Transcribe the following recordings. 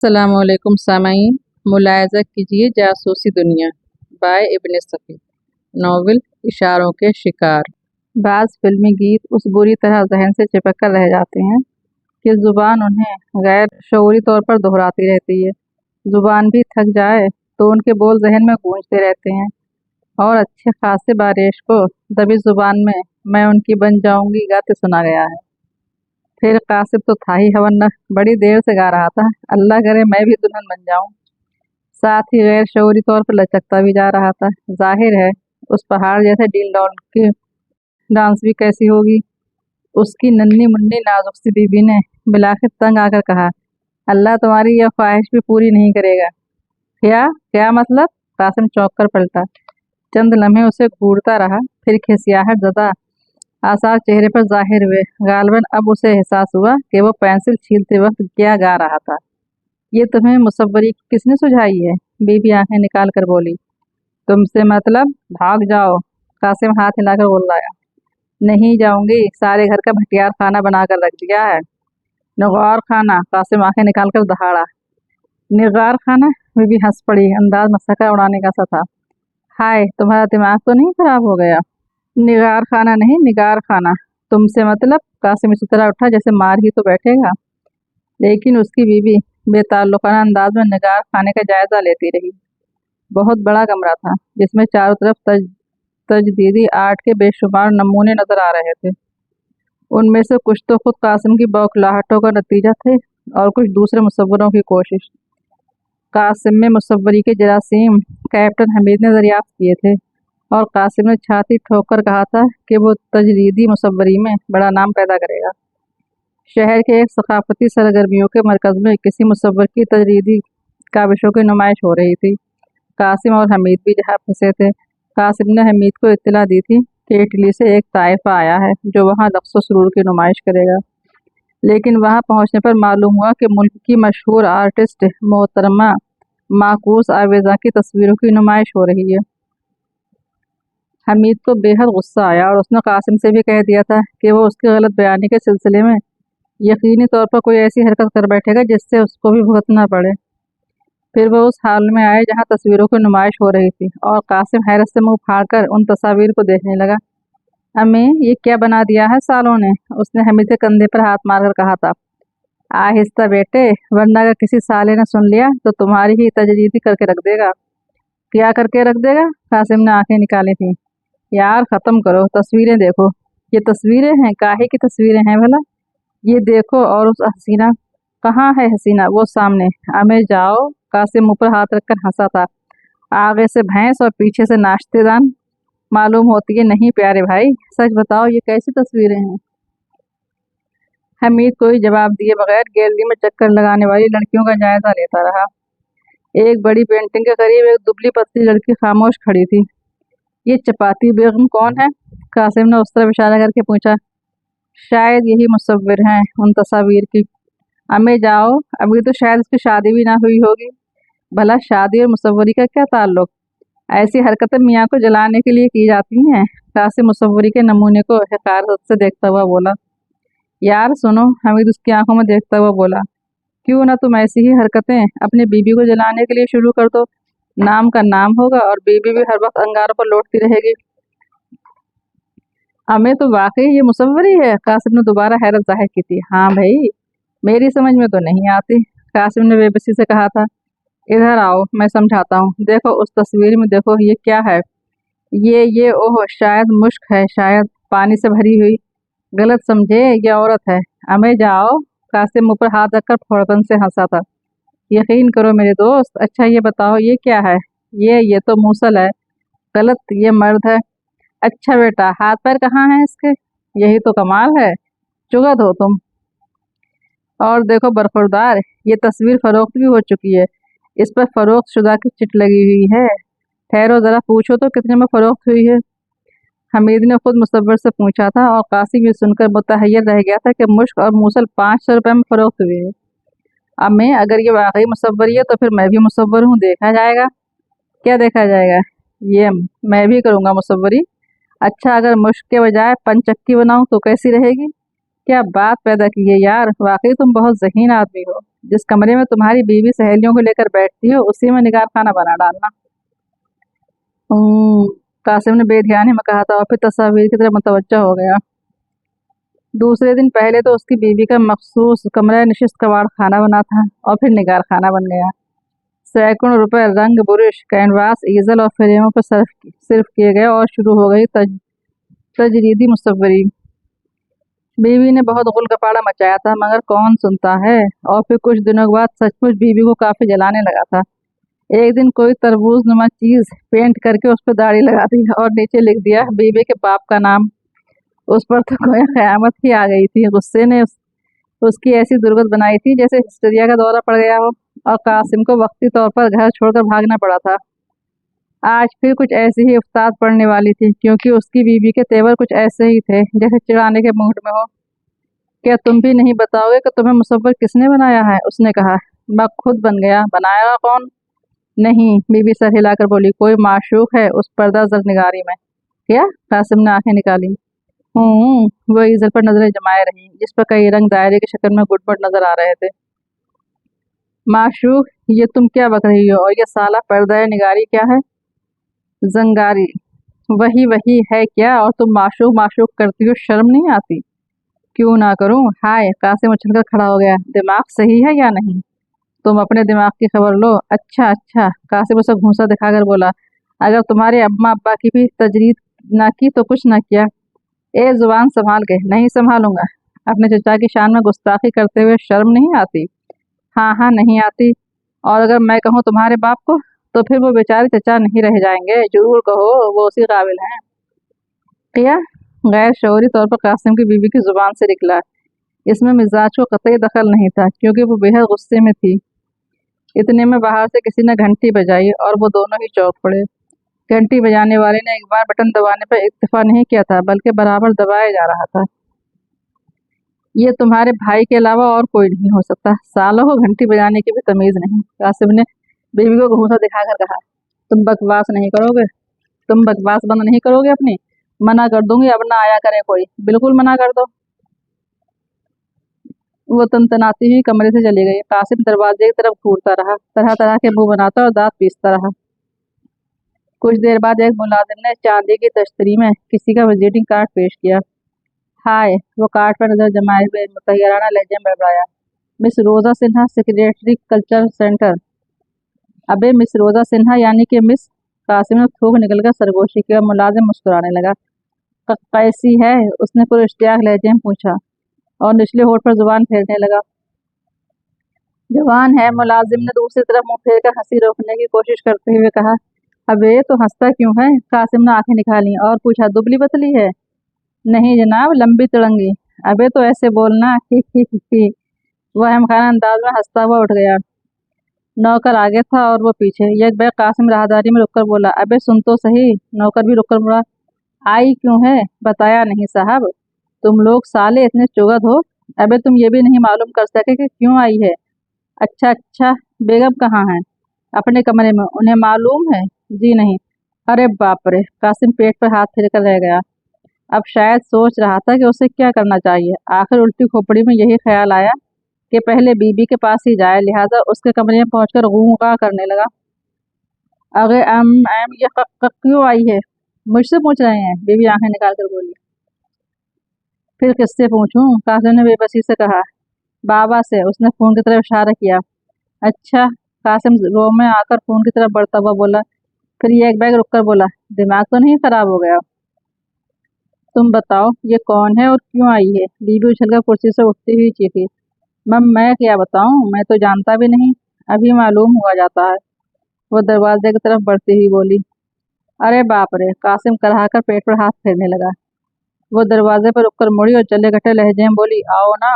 अस्सलाम वालेकुम सामाईन। मुलायजा कीजिए जासूसी दुनिया बाय इब्न सफ़ी। नावल इशारों के शिकार। बाज़ फिल्मी गीत उस बुरी तरह जहन से चिपक कर रह जाते हैं कि ज़ुबान उन्हें गैर शऊरी तौर पर दोहराती रहती है। ज़ुबान भी थक जाए तो उनके बोल जहन में गूंजते रहते हैं और अच्छे खासे बारिश को दबी ज़ुबान में मैं उनकी बन जाऊंगी गाते सुना गया है। फिर कासिब तो था ही हवन्ना, बड़ी देर से गा रहा था, अल्लाह करे मैं भी दुल्हन बन जाऊं। साथ ही गैर शऊरी तौर पर लचकता भी जा रहा था। जाहिर है उस पहाड़ जैसे डील डॉल की डांस भी कैसी होगी। उसकी नन्ही मुन्नी नाजुक सी बीबी ने बिलाखिर तंग आकर कहा, अल्लाह तुम्हारी यह ख्वाहिश भी पूरी नहीं करेगा। क्या क्या मतलब? कासिम चौंक कर पलटा। चंद लम्हे उसे घूरता रहा, फिर खिसियाहट ज़दा आसार चेहरे पर जाहिर हुए। गालबन अब उसे एहसास हुआ कि वो पेंसिल छीलते वक्त क्या गा रहा था। ये तुम्हें मुसव्वरी किसने सुझाई है? बीबी आंखें निकाल कर बोली। तुमसे मतलब? भाग जाओ, कासिम हाथ हिलाकर बोलाया। नहीं जाऊंगी, सारे घर का भटियार खाना बना कर रख दिया है। निगार खाना, कासिम आंखें निकाल कर दहाड़ा। निगार खाना? बीबी हंस पड़ी, अंदाज मसका उड़ाने का सा था। हाय, तुम्हारा दिमाग तो नहीं खराब हो गया? निगार खाना नहीं, निगार खाना। तुमसे मतलब? कासिम इसी तरह उठा जैसे मार ही तो बैठेगा, लेकिन उसकी बीवी बेताल्लुकाना अंदाज में निगार खाने का जायजा लेती रही। बहुत बड़ा कमरा था जिसमें चारों तरफ तजदीदी आर्ट के बेशुमार नमूने नजर आ रहे थे। उनमें से कुछ तो खुद कासिम की बौखलाहटों का नतीजा थे और कुछ दूसरे मुसव्वरों की कोशिश। कासिम में मुसव्वरी के जरासीम कैप्टन हमीद ने दरियाफ्त किए थे और कासिम ने छाती ठोक कर कहा था कि वो तजरीदी मुसव्वरी में बड़ा नाम पैदा करेगा। शहर के एक सकाफती सरगर्मियों के मरकज़ में किसी मुसव्वर की तजरीदी काविशों की नुमाइश हो रही थी। कासिम और हमीद भी जहाँ फंसे थे। कासिम ने हमीद को इत्तला दी थी कि इटली से एक ताइफा आया है जो वहाँ रक़्स व सुरूर की नुमाइश करेगा, लेकिन वहाँ पहुँचने पर मालूम हुआ कि मुल्क की मशहूर आर्टिस्ट मोहतरमा माकूस आवेज़ा की तस्वीरों की नुमाइश हो रही है। हमीद को बेहद गुस्सा आया और उसने कासिम से भी कह दिया था कि वो उसकी गलत बयानी के सिलसिले में यकीनी तौर पर कोई ऐसी हरकत कर बैठेगा जिससे उसको भी भुगतना पड़े। फिर वो उस हाल में आए जहाँ तस्वीरों की नुमाइश हो रही थी और कासिम हैरत से मुंह फाड़कर उन तस्वीर को देखने लगा। अम्मी, ये क्या बना दिया है सालों ने? उसने हमीद के कंधे पर हाथ मारकर कहा था। आहिस्ता बेटे, वरना अगर किसी साले ने सुन लिया तो तुम्हारी ही तजरीदी करके रख देगा। क्या करके रख देगा? कासिम ने आंखें निकाली थी। यार खत्म करो, तस्वीरें देखो। ये तस्वीरें हैं? काहे की तस्वीरें हैं भला? ये देखो। और उस हसीना? कहाँ है हसीना? वो सामने। हमें जाओ। कासिम मुंह पर हाथ रखकर हंसा था। आगे से भैंस और पीछे से नाश्तेदान मालूम होती है। नहीं प्यारे भाई, सच बताओ ये कैसी तस्वीरें हैं? हमीद कोई जवाब दिए बगैर गैलरी में चक्कर लगाने वाली लड़कियों का जायजा लेता रहा। एक बड़ी पेंटिंग के करीब एक दुबली पतली लड़की खामोश खड़ी थी। ये चपाती बेगम कौन है? कासिम ने उस तरफ इशारा करके पूछा। शायद यही मुसव्विर हैं उन तस्वीर की। हमें जाओ, अभी तो शायद उसकी शादी भी ना हुई होगी। भला शादी और मुसव्वरी का क्या ताल्लुक? ऐसी हरकतें मियाँ को जलाने के लिए की जाती हैं। कासिम मुसव्वरी के नमूने को हकारत से देखता हुआ बोला। यार सुनो, हमीद उसकी आंखों में देखता हुआ बोला। क्यों ना तुम ऐसी ही हरकतें अपनी बीबी को जलाने के लिए शुरू कर दो। नाम का नाम होगा और बीबी भी हर वक्त अंगारों पर लौटती रहेगी। हमें तो वाकई ये मुसव्वरी है? कासिम ने दोबारा हैरत जाहिर की थी। हाँ भाई, मेरी समझ में तो नहीं आती, कासिम ने बेबसी से कहा था। इधर आओ, मैं समझाता हूँ। देखो उस तस्वीर में, देखो ये क्या है। ये ओह, शायद मुश्क है, शायद पानी से भरी हुई। गलत समझे, ये औरत है। हमें जाओ। कासिम मुंह पर हाथ रखकर फौरन से हंसा था। यकीन करो मेरे दोस्त। अच्छा ये बताओ ये क्या है? ये तो मूसल है। गलत, ये मर्द है। अच्छा बेटा, हाथ पैर कहाँ हैं इसके? यही तो कमाल है, चुगत हो तुम। और देखो बरखुरदार, ये तस्वीर फरोख्त भी हो चुकी है। इस पर फरोख्त शुदा की चिट लगी हुई है। ठहरो जरा, पूछो तो कितने में फरोख्त हुई है? हमीद ने खुद मुसव्वर से पूछा था और कासिम ये सुनकर मुतहय्यर रह गया था कि मुश्क और मूसल 500 रुपये में फरोख्त हुए है। अब मैं, अगर ये वाकई मुसव्वरी है तो फिर मैं भी मुसव्वर हूँ, देखा जाएगा। क्या देखा जाएगा? ये मैं भी करूँगा मुसव्वरी। अच्छा, अगर मुश्क के बजाय पंचक्की बनाऊं तो कैसी रहेगी? क्या बात पैदा की है यार, वाकई तुम बहुत ज़हीन आदमी हो। जिस कमरे में तुम्हारी बीवी सहेलियों को लेकर बैठती हो उसी में निगार खाना बना डालना। कासिम ने बेध्यानी में कहा था और फिर तस्वीर की तरफ मुतवज्जो हो गया। दूसरे दिन पहले तो उसकी बीवी का मखसूस कमरा नशिस्त कबाड़ खाना बना था और फिर निगार खाना बन गया। सैकड़ों रुपए रंग बुरुश कैनवास ईजल और फ्रेमों पर सिर्फ किए गए और शुरू हो गई तजरीदी मुसव्वरी। बीवी ने बहुत गुल गपाड़ा मचाया था मगर कौन सुनता है। और फिर कुछ दिनों के बाद सचमुच बीवी को काफी जलाने लगा था। एक दिन कोई तरबूज नुमा चीज पेंट करके उस पर दाढ़ी लगा दी और नीचे लिख दिया बीवी के बाप का नाम। उस पर तो कोई कयामत ही आ गई थी। गुस्से ने उसकी ऐसी दुर्गत बनाई थी जैसे हिस्टेरिया का दौरा पड़ गया हो। और कासिम को वक्ती तौर पर घर छोड़कर भागना पड़ा था। आज फिर कुछ ऐसी ही उस्ताद पड़ने वाली थी क्योंकि उसकी बीवी के तेवर कुछ ऐसे ही थे जैसे चिढ़ाने के मूड में हो। क्या तुम भी नहीं बताओगे कि तुम्हें मुसव्वर किसने बनाया है? उसने कहा। मैं खुद बन गया। बनाया कौन? नहीं, बीवी सर हिलाकर बोली। कोई माशूक है उस पर्दा जरनिगारी में। क्या? कासिम ने आंखें निकाली। वो ईजल पर नजरें जमाए रही जिस पर कई रंग दायरे की शक्ल में गुटमुट नजर आ रहे थे। माशूक? ये तुम क्या बक रही हो? और ये साला पर्दा निगारी क्या है? जंगारी। वही वही है क्या? और तुम माशूक माशूक करती हो, शर्म नहीं आती? क्यों ना करूं? हाय! कासिम उछलकर खड़ा हो गया। दिमाग सही है या नहीं? तुम अपने दिमाग की खबर लो। अच्छा अच्छा, कासिम उसे घूंसा दिखाकर बोला। अगर तुम्हारे अम्मा अब्बा की भी तजरीद ना की तो कुछ ना किया। ए जुबान संभाल के। नहीं संभालूंगा। अपने चचा की शान में गुस्ताखी करते हुए शर्म नहीं आती? हाँ हाँ, नहीं आती। और अगर मैं कहूँ तुम्हारे बाप को तो फिर वो बेचारे चचा नहीं रह जाएंगे। जरूर कहो, वो उसी काबिल हैं। किया? गैर शऊरी तौर पर कासिम की बीवी की जुबान से निकला। इसमें मिजाज को कतई दखल नहीं था क्योंकि वो बेहद गुस्से में थी। इतने में बाहर से किसी ने घंटी बजाई और वो दोनों ही चौंक पड़े। घंटी बजाने वाले ने एक बार बटन दबाने पर इक्तफा नहीं किया था बल्कि बराबर दबाया जा रहा था। ये तुम्हारे भाई के अलावा और कोई नहीं हो सकता। सालों को घंटी बजाने की भी तमीज नहीं। कासिम ने बीवी को घूंसा दिखाकर कहा। तुम बकवास नहीं करोगे? तुम बकवास बंद नहीं करोगे अपनी? मना कर दूंगी, अब ना आया करे कोई। बिल्कुल मना कर दो। वो तनतनाती हुई कमरे से चली गई। कासिम दरवाजे की तरफ घूरता रहा, तरह तरह के मुंह बनाता और दांत पीसता रहा। कुछ देर बाद एक मुलाजिम ने चांदी की तश्तरी में किसी का विजिटिंग कार्ड पेश किया। हाय! वो कार्ड पर नजर जमाए हुए मुतैयराना लहजे में बड़बड़ाया। मिस रोजा सिन्हा, सेक्रेटरी कल्चर सेंटर। अबे मिस रोजा सिन्हा यानी कि मिस। कासिम ने थूक निकलकर सरगोशी की और मुलाजिम मुस्कुराने लगा। कैसी है? उसने पुरइश्तियाक लहजे में पूछा और निचले होठ पर जुबान फेरने लगा। जवान है। मुलाजिम ने दूसरी तरफ मुंह फेर कर हंसी रोकने की कोशिश करते हुए कहा। अबे तो हंसता क्यों है? कासिम ने आंखें निकाली और पूछा। दुबली पतली है? नहीं जनाब, लंबी तिड़ंगी। अबे तो ऐसे बोलना। ही ही ही ही। वह हमखाना अंदाज में हंसता हुआ उठ गया। नौकर आगे था और वो पीछे। एक बैग कासिम राहदारी में रुककर बोला। अबे सुन तो सही। नौकर भी रुककर मुड़ा। आई क्यों है? बताया नहीं साहब। तुम लोग साले इतने चुगत हो। अबे तुम ये भी नहीं मालूम कर सके कि क्यों आई है? अच्छा अच्छा, बेगम कहाँ है? अपने कमरे में। उन्हें मालूम है? जी नहीं। अरे बाप रे! कासिम पेट पर हाथ फेर कर रह गया। अब शायद सोच रहा था कि उसे क्या करना चाहिए। आखिर उल्टी खोपड़ी में यही ख्याल आया कि पहले बीबी के पास ही जाए, लिहाजा उसके कमरे में पहुंचकर गूंगा करने लगा। अरे ये क्यों आई है? मुझसे पूछ रहे हैं? बीबी आंखें निकाल कर बोली। फिर किससे पूछूं? कासिम ने बेबसी से कहा। बाबा से। उसने फोन की तरफ इशारा किया। अच्छा। कासिम रो में आकर फोन की तरफ बढ़ता हुआ बोला। फिर ये एक बैग रुककर बोला। दिमाग तो नहीं खराब हो गया? तुम बताओ ये कौन है और क्यों आई है? बीबी उछलकर कुर्सी से उठती हुई चीखी। मैं क्या बताऊं? मैं तो जानता भी नहीं। अभी मालूम हुआ जाता है। वो दरवाजे की तरफ बढ़ती हुई बोली। अरे बाप रे! कासिम कराहकर पेट पर हाथ फेरने लगा। वो दरवाजे पर रुककर मुड़ी और चले गठे लहजे में बोली। आओ ना।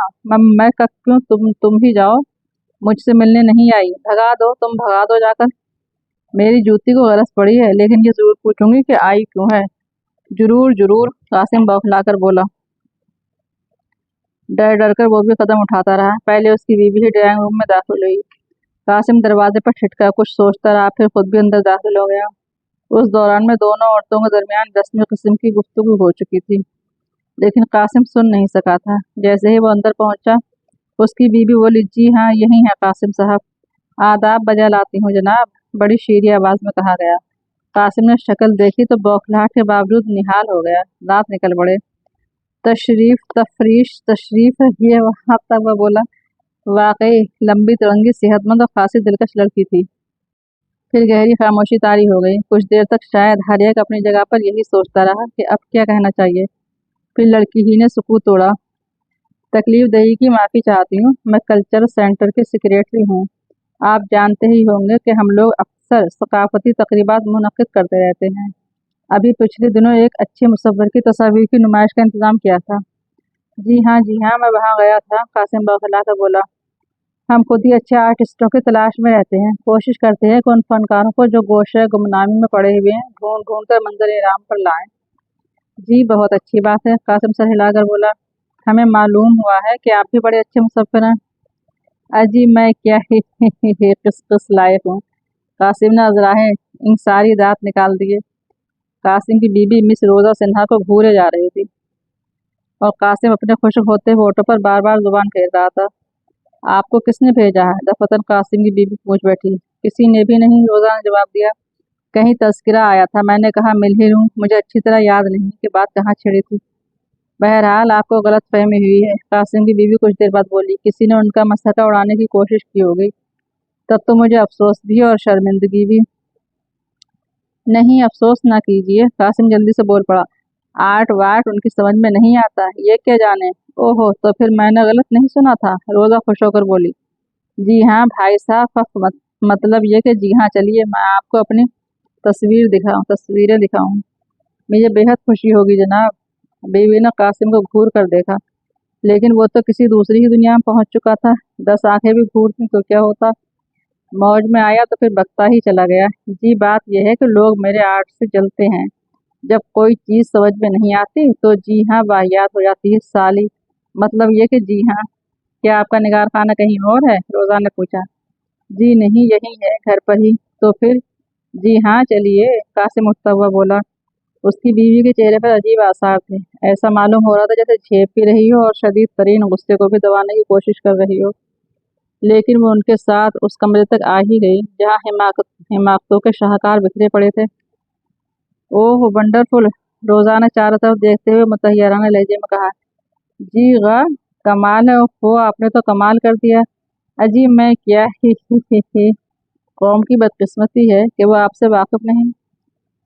मैं कब क्यों? तुम ही जाओ। मुझसे मिलने नहीं आई। भगा दो, तुम भगा दो जाकर। मेरी जूती को गरज पड़ी है लेकिन ये जरूर पूछूंगी कि आई क्यों है। जरूर जरूर, कासिम बौखलाकर बोला। डर डर कर वो भी कदम उठाता रहा। पहले उसकी बीवी ही ड्राइंग रूम में दाखिल हुई। कासिम दरवाजे पर ठिठका कुछ सोचता रहा, फिर खुद भी अंदर दाखिल हो गया। उस दौरान में दोनों औरतों के दरमियान रस्मी किस्म की गुफ्तगू हो चुकी थी लेकिन कासिम सुन नहीं सका था। जैसे ही वो अंदर पहुंचा उसकी बीवी बोली, जी हाँ यही है कासिम साहब। आदाब बजा लाती हूँ जनाब, बड़ी शीरी आवाज़ में कहा गया। कासिम ने शक्ल देखी तो बौखलाहट के बावजूद निहाल हो गया। दांत निकल पड़े। तशरीफ है ये, वहाँ तक वह बोला। वाकई लंबी तिरंगी सेहतमंद और खासी दिलकश लड़की थी। फिर गहरी खामोशी तारी हो गई। कुछ देर तक शायद हर एक अपनी जगह पर यही सोचता रहा कि अब क्या कहना चाहिए। फिर लड़की ही ने सुकूत तोड़ा। तकलीफ दही की माफ़ी चाहती हूँ, मैं कल्चर सेंटर की सेक्रेटरी हूँ। आप जानते ही होंगे कि हम लोग अक्सर सकाफती तकरीबात मुनक्किद करते रहते हैं। अभी पिछले दिनों एक अच्छे मुसव्विर की तस्वीर की नुमाइश का इंतज़ाम किया था। जी हाँ, मैं वहाँ गया था, कासिम बौखला कर बोला। हम खुद ही अच्छे आर्टिस्टों की तलाश में रहते हैं। कोशिश करते हैं कि उन फनकारों को जो गोशे गुमनामी में पड़े हुए हैं ढूंढ ढूंढ कर मंजर इराम पर लाएं। जी बहुत अच्छी बात है, कासिम सर हिलाकर बोला। हमें मालूम हुआ है कि आप भी बड़े अच्छे मुसव्विर हैं। अजी मैं क्या ही किस लायक हूँ। कासिम ने अजराहे इंसारी दांत निकाल दिए। कासिम की बीबी मिस रोज़ा सिन्हा को घूरे जा रही थी और कासिम अपने खुश्क होते होठों पर बार बार जुबान फेर रहा था। आपको किसने भेजा है? दफतन कासिम की बीबी पूछ बैठी। किसी ने भी नहीं, रोज़ा ने जवाब दिया। कहीं तस्करा आया था, मैंने कहा मिल ही लूँ। मुझे अच्छी तरह याद नहीं कि बात कहाँ छिड़ी थी। बहरहाल आपको गलत फहमी हुई है, कासिम की बीवी कुछ देर बाद बोली। किसी ने उनका मसका उड़ाने की कोशिश की होगी। तब तो मुझे अफसोस भी और शर्मिंदगी भी। नहीं अफसोस ना कीजिए, कासिम जल्दी से बोल पड़ा। आर्ट वार्ट उनकी समझ में नहीं आता, ये क्या जाने। ओहो, तो फिर मैंने गलत नहीं सुना था, रोज़ा खुश होकर बोली। जी हाँ भाई साहब, मतलब ये कि जी हाँ, चलिए मैं आपको अपनी तस्वीरें दिखाऊं। मुझे बेहद खुशी होगी जनाब। बीवी ने कासिम को घूर कर देखा, लेकिन वो तो किसी दूसरी ही दुनिया में पहुंच चुका था। 10 आंखें भी घूरती तो क्या होता। मौज में आया तो फिर बकता ही चला गया। जी बात यह है कि लोग मेरे आर्ट से जलते हैं। जब कोई चीज़ समझ में नहीं आती तो जी हाँ वाहियात हो जाती है साली। मतलब ये कि जी हाँ। क्या आपका निगार खाना कहीं और है? रोज़ा ने पूछा। जी नहीं, यही है घर पर ही। तो फिर जी हाँ चलिए, कासिम उठता हुआ बोला। उसकी बीवी के चेहरे पर अजीब आसार थे। ऐसा मालूम हो रहा था जैसे झेप पी रही हो और शदीद तरीन गुस्से को भी दबाने की कोशिश कर रही हो। लेकिन वो उनके साथ उस कमरे तक आ ही गई जहाँ हिमाकतों के शाहकार बिखरे पड़े थे। ओह वंडरफुल, रोज़ा ने चारों तरफ देखते हुए मुतहय्यराना लहजे में कहा। जी वाह, कमाल है। वो आपने तो कमाल कर दिया। अजी मैं क्या ही। कौम की बदकिस्मती है कि वो आपसे वाकिफ नहीं।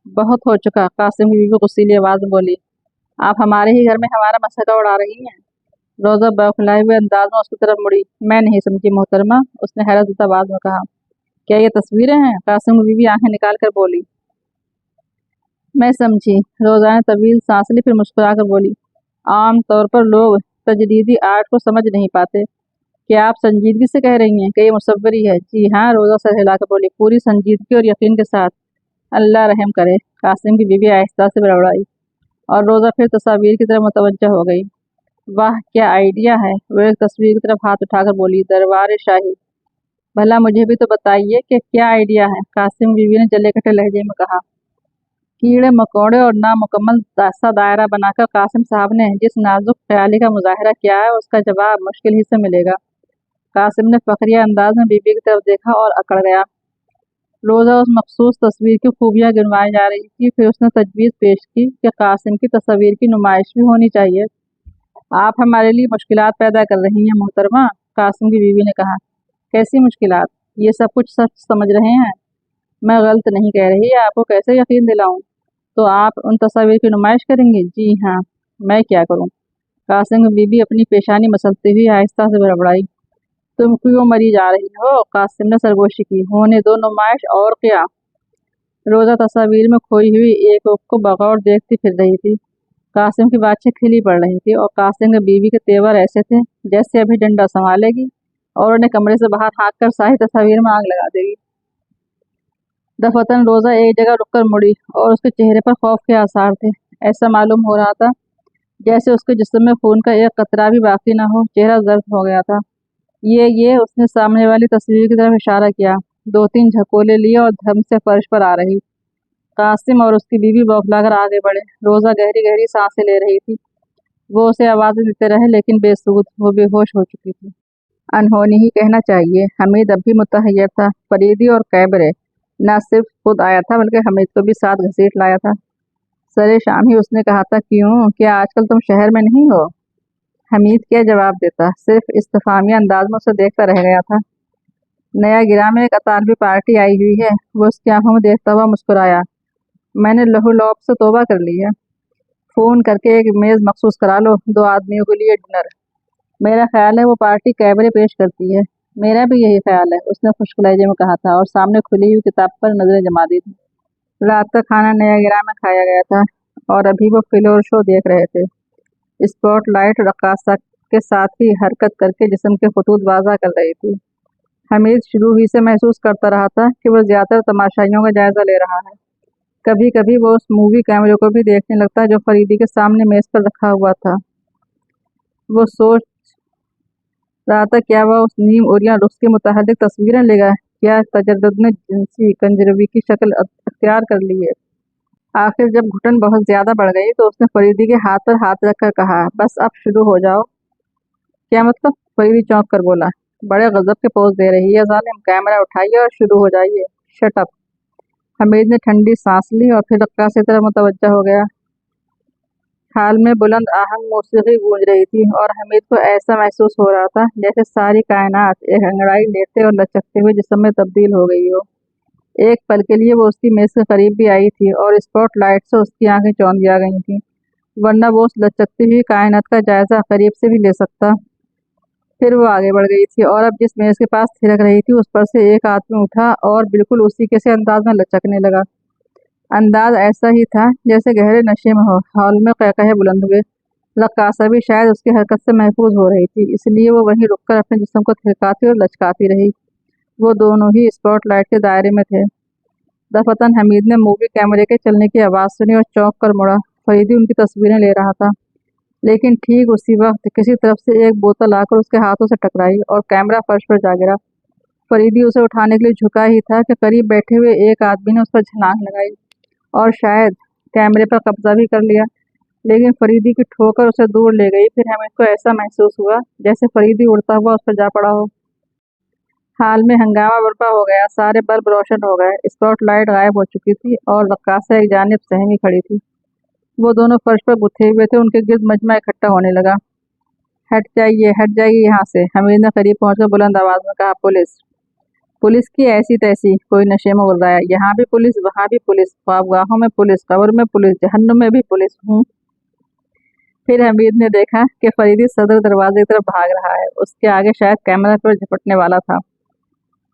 बहुत हो चुका, कासिम की बीवी गुस्सीली आवाज में बोली। आप हमारे ही घर में हमारा मसका उड़ा रही हैं। रोज़ा बौखलाए हुए अंदाज में उसकी तरफ मुड़ी। मैं नहीं समझी मोहतरमा, उसने हैरत आवाज में कहा। क्या ये तस्वीरें हैं? कासिम की बीवी आंखें निकाल कर बोली। मैं समझी, रोज़ा ने तवील सांस ली, फिर मुस्कुरा कर बोली। आम तौर पर लोग तजदीदी आर्ट को समझ नहीं पाते। क्या आप संजीदगी से कह रही हैं कि ये मुसव्वरी है? जी हाँ, रोज़ा सर हिलाकर बोली, पूरी संजीदगी और यकीन के साथ। अल्लाह रहम करे, कासिम की बीवी आहिस्ता से बड़बड़ाई और रोज़ा फिर तस्वीर की तरफ मुतवज्जह हो गई। वाह क्या आइडिया है, वो एक तस्वीर की तरफ हाथ उठाकर बोली। दरबार शाही, भला मुझे भी तो बताइए कि क्या आइडिया है, कासिम की बीवी ने जले कटे लहजे में कहा। कीड़े मकोड़े और नामुकम्मल सा दायरा बनाकर कासिम साहब ने जिस नाजुक ख्याली का मुजाहरा किया है उसका जवाब मुश्किल ही से मिलेगा। कासिम ने फखरिया अंदाज में बीबी की तरफ देखा और अकड़ गया। रोज़ा उस मखसूस तस्वीर की खूबियाँ गिनवाई जा रही थी। फिर उसने तजवीज़ पेश की कि कासिम की तस्वीर की नुमाइश भी होनी चाहिए। आप हमारे लिए मुश्किलात पैदा कर रही हैं मोहतरमा, कासिम की बीवी ने कहा। कैसी मुश्किलात? ये सब कुछ सच समझ रहे हैं? मैं गलत नहीं कह रही, आपको कैसे यकीन दिलाऊं? तो आप उन तस्वीर की नुमाइश करेंगे? जी हाँ। मैं क्या करूं? कासिम की बीबी अपनी पेशानी मसलती हुई आहिस्ता से बड़बड़ाई। तुम क्यों मरी जा रही हो? कासिम ने सरगोशी की। होने दो नुमाइश, और क्या। रोज़ा तस्वीर में खोई हुई एक ओक को बगौर देखती फिर रही थी। कासिम की बातचीत खिली पड़ रही थी और कासिम की बीवी के तेवर ऐसे थे जैसे अभी डंडा संभालेगी और उन्हें कमरे से बाहर हाँक कर सारी तस्वीर में आग लगा देगी। दफतन रोज़ा एक जगह रुककर मुड़ी और उसके चेहरे पर खौफ के आसार थे। ऐसा मालूम हो रहा था जैसे उसके जिस्म में खून का एक कतरा भी बाकी न हो। चेहरा जर्द हो गया था। ये उसने सामने वाली तस्वीर की तरफ इशारा किया। 2-3 झकोले लिए और धम से फर्श पर आ रही। कासिम और उसकी बीवी बौखलाकर आगे बढ़े। रोज़ा गहरी गहरी सांसें ले रही थी। वो उसे आवाज़ें देते रहे लेकिन बेसुध, वो बेहोश हो चुकी थी। अनहोनी ही कहना चाहिए। हमीद अब भी मुतहय्यर था। फरीदी और कैबरे न सिर्फ खुद आया था बल्कि हमीद को भी साथ घसीट लाया था। सरे शाम ही उसने कहा था, क्यों, क्या आजकल तुम शहर में नहीं हो? हमीद क्या जवाब देता, सिर्फ इस्तिफामिया अंदाज में उसे देखता रह गया था। नया गिरा में एक अतानवी पार्टी आई हुई है, वो उसकी आंखों में देखता हुआ मुस्कुराया। मैंने लहू लौब से तौबा कर ली है। फोन करके एक मेज मखसूस करा लो 2 आदमियों के लिए डिनर। मेरा ख्याल है वो पार्टी कैबरे पेश करती है। मेरा भी यही ख्याल है, उसने खुश्क लहजे में कहा था और सामने खुली हुई किताब पर नजरें जमा दी थी। रात का खाना नया गिरा में खाया गया था और अभी वो फिल्म शो देख रहे थे। स्पॉटलाइट रक्कासा के साथ ही हरकत करके जिस्म के खतूत वाज़ा कर रही थी। हमीद शुरू ही से महसूस करता रहा था कि वो ज़्यादातर तमाशाइयों का जायजा ले रहा है। कभी कभी वो उस मूवी कैमरे को भी देखने लगता जो फरीदी के सामने मेज पर रखा हुआ था। वो सोच रहा था, क्या वह उस नीम ओरियां रुख की मुतहर्रिक तस्वीरें लेगा? क्या तजद्दुद ने जिनसी कंजरवी की शक्ल अख्तियार कर ली है? आखिर जब घुटन बहुत ज्यादा बढ़ गई तो उसने फरीदी के हाथ पर हाथ रखकर कहा, बस अब शुरू हो जाओ। क्या मतलब? फरीदी चौंक कर बोला। बड़े गजब के पोज दे रही है जालिम, कैमरा उठाइए और शुरू हो जाइए। Shut up. हमीद ने ठंडी सांस ली और फिर रक्का से तरफ मुतवज्जा हो गया। हाल में बुलंद आहंग मौसीकी गूंज रही थी और हमीद को ऐसा महसूस हो रहा था जैसे सारी कायनात एक अंगड़ाई लेते और लचकते हुए जिस्म में तब्दील हो गई हो। एक पल के लिए वो उसकी मेज के करीब भी आई थी और स्पॉटलाइट से उसकी आंखें चौंधिया गई थीं, वरना वो उस लचकती हुई कायनात का जायजा करीब से भी ले सकता। फिर वो आगे बढ़ गई थी और अब जिस मेज के पास थिरक रही थी उस पर से एक आदमी उठा और बिल्कुल उसी के से अंदाज में लचकने लगा। अंदाज ऐसा ही था जैसे गहरे नशे में हो। हॉल में कहकहे बुलंद हुए। रक्कासा भी शायद उसकी हरकत से महफूज हो रही थी, इसलिए वो वहीं रुककर अपने जिस्म को थिरकाती और लचकाती रही। वो दोनों ही स्पॉटलाइट के दायरे में थे। दफतन हमीद ने मूवी कैमरे के चलने की आवाज़ सुनी और चौंक कर मुड़ा। फरीदी उनकी तस्वीरें ले रहा था, लेकिन ठीक उसी वक्त किसी तरफ से एक बोतल आकर उसके हाथों से टकराई और कैमरा फर्श पर जा गिरा। फरीदी उसे उठाने के लिए झुका ही था कि करीब बैठे हुए एक आदमी ने उस पर छलांग लगाई और शायद कैमरे पर कब्जा भी कर लिया, लेकिन फरीदी की ठोकर उसे दूर ले गई। फिर हमें को ऐसा महसूस हुआ जैसे फरीदी उड़ता हुआ उस पर जा पड़ा हो। हाल में हंगामा बर्पा हो गया, सारे बल्ब रोशन हो गए, स्पॉटलाइट गायब हो चुकी थी और रक्कासा एक जानिब सहमी खड़ी थी। वो दोनों फर्श पर गुथे हुए थे, उनके गिर्द मजमा इकट्ठा होने लगा। हट जाइए यहाँ से, हमीद ने करीब पहुंचकर बुलंद आवाज में कहा। पुलिस? पुलिस की ऐसी तैसी, कोई नशे में बोल रहा है। यहाँ भी पुलिस, वहाँ भी पुलिस, ख्वाबगाहों में पुलिस, कब्र में पुलिस, जहन्नुम में भी पुलिस हूँ। फिर हमीद ने देखा कि फरीदी सदर दरवाजे की तरफ भाग रहा है। उसके आगे शायद कैमरा पर झपटने वाला था।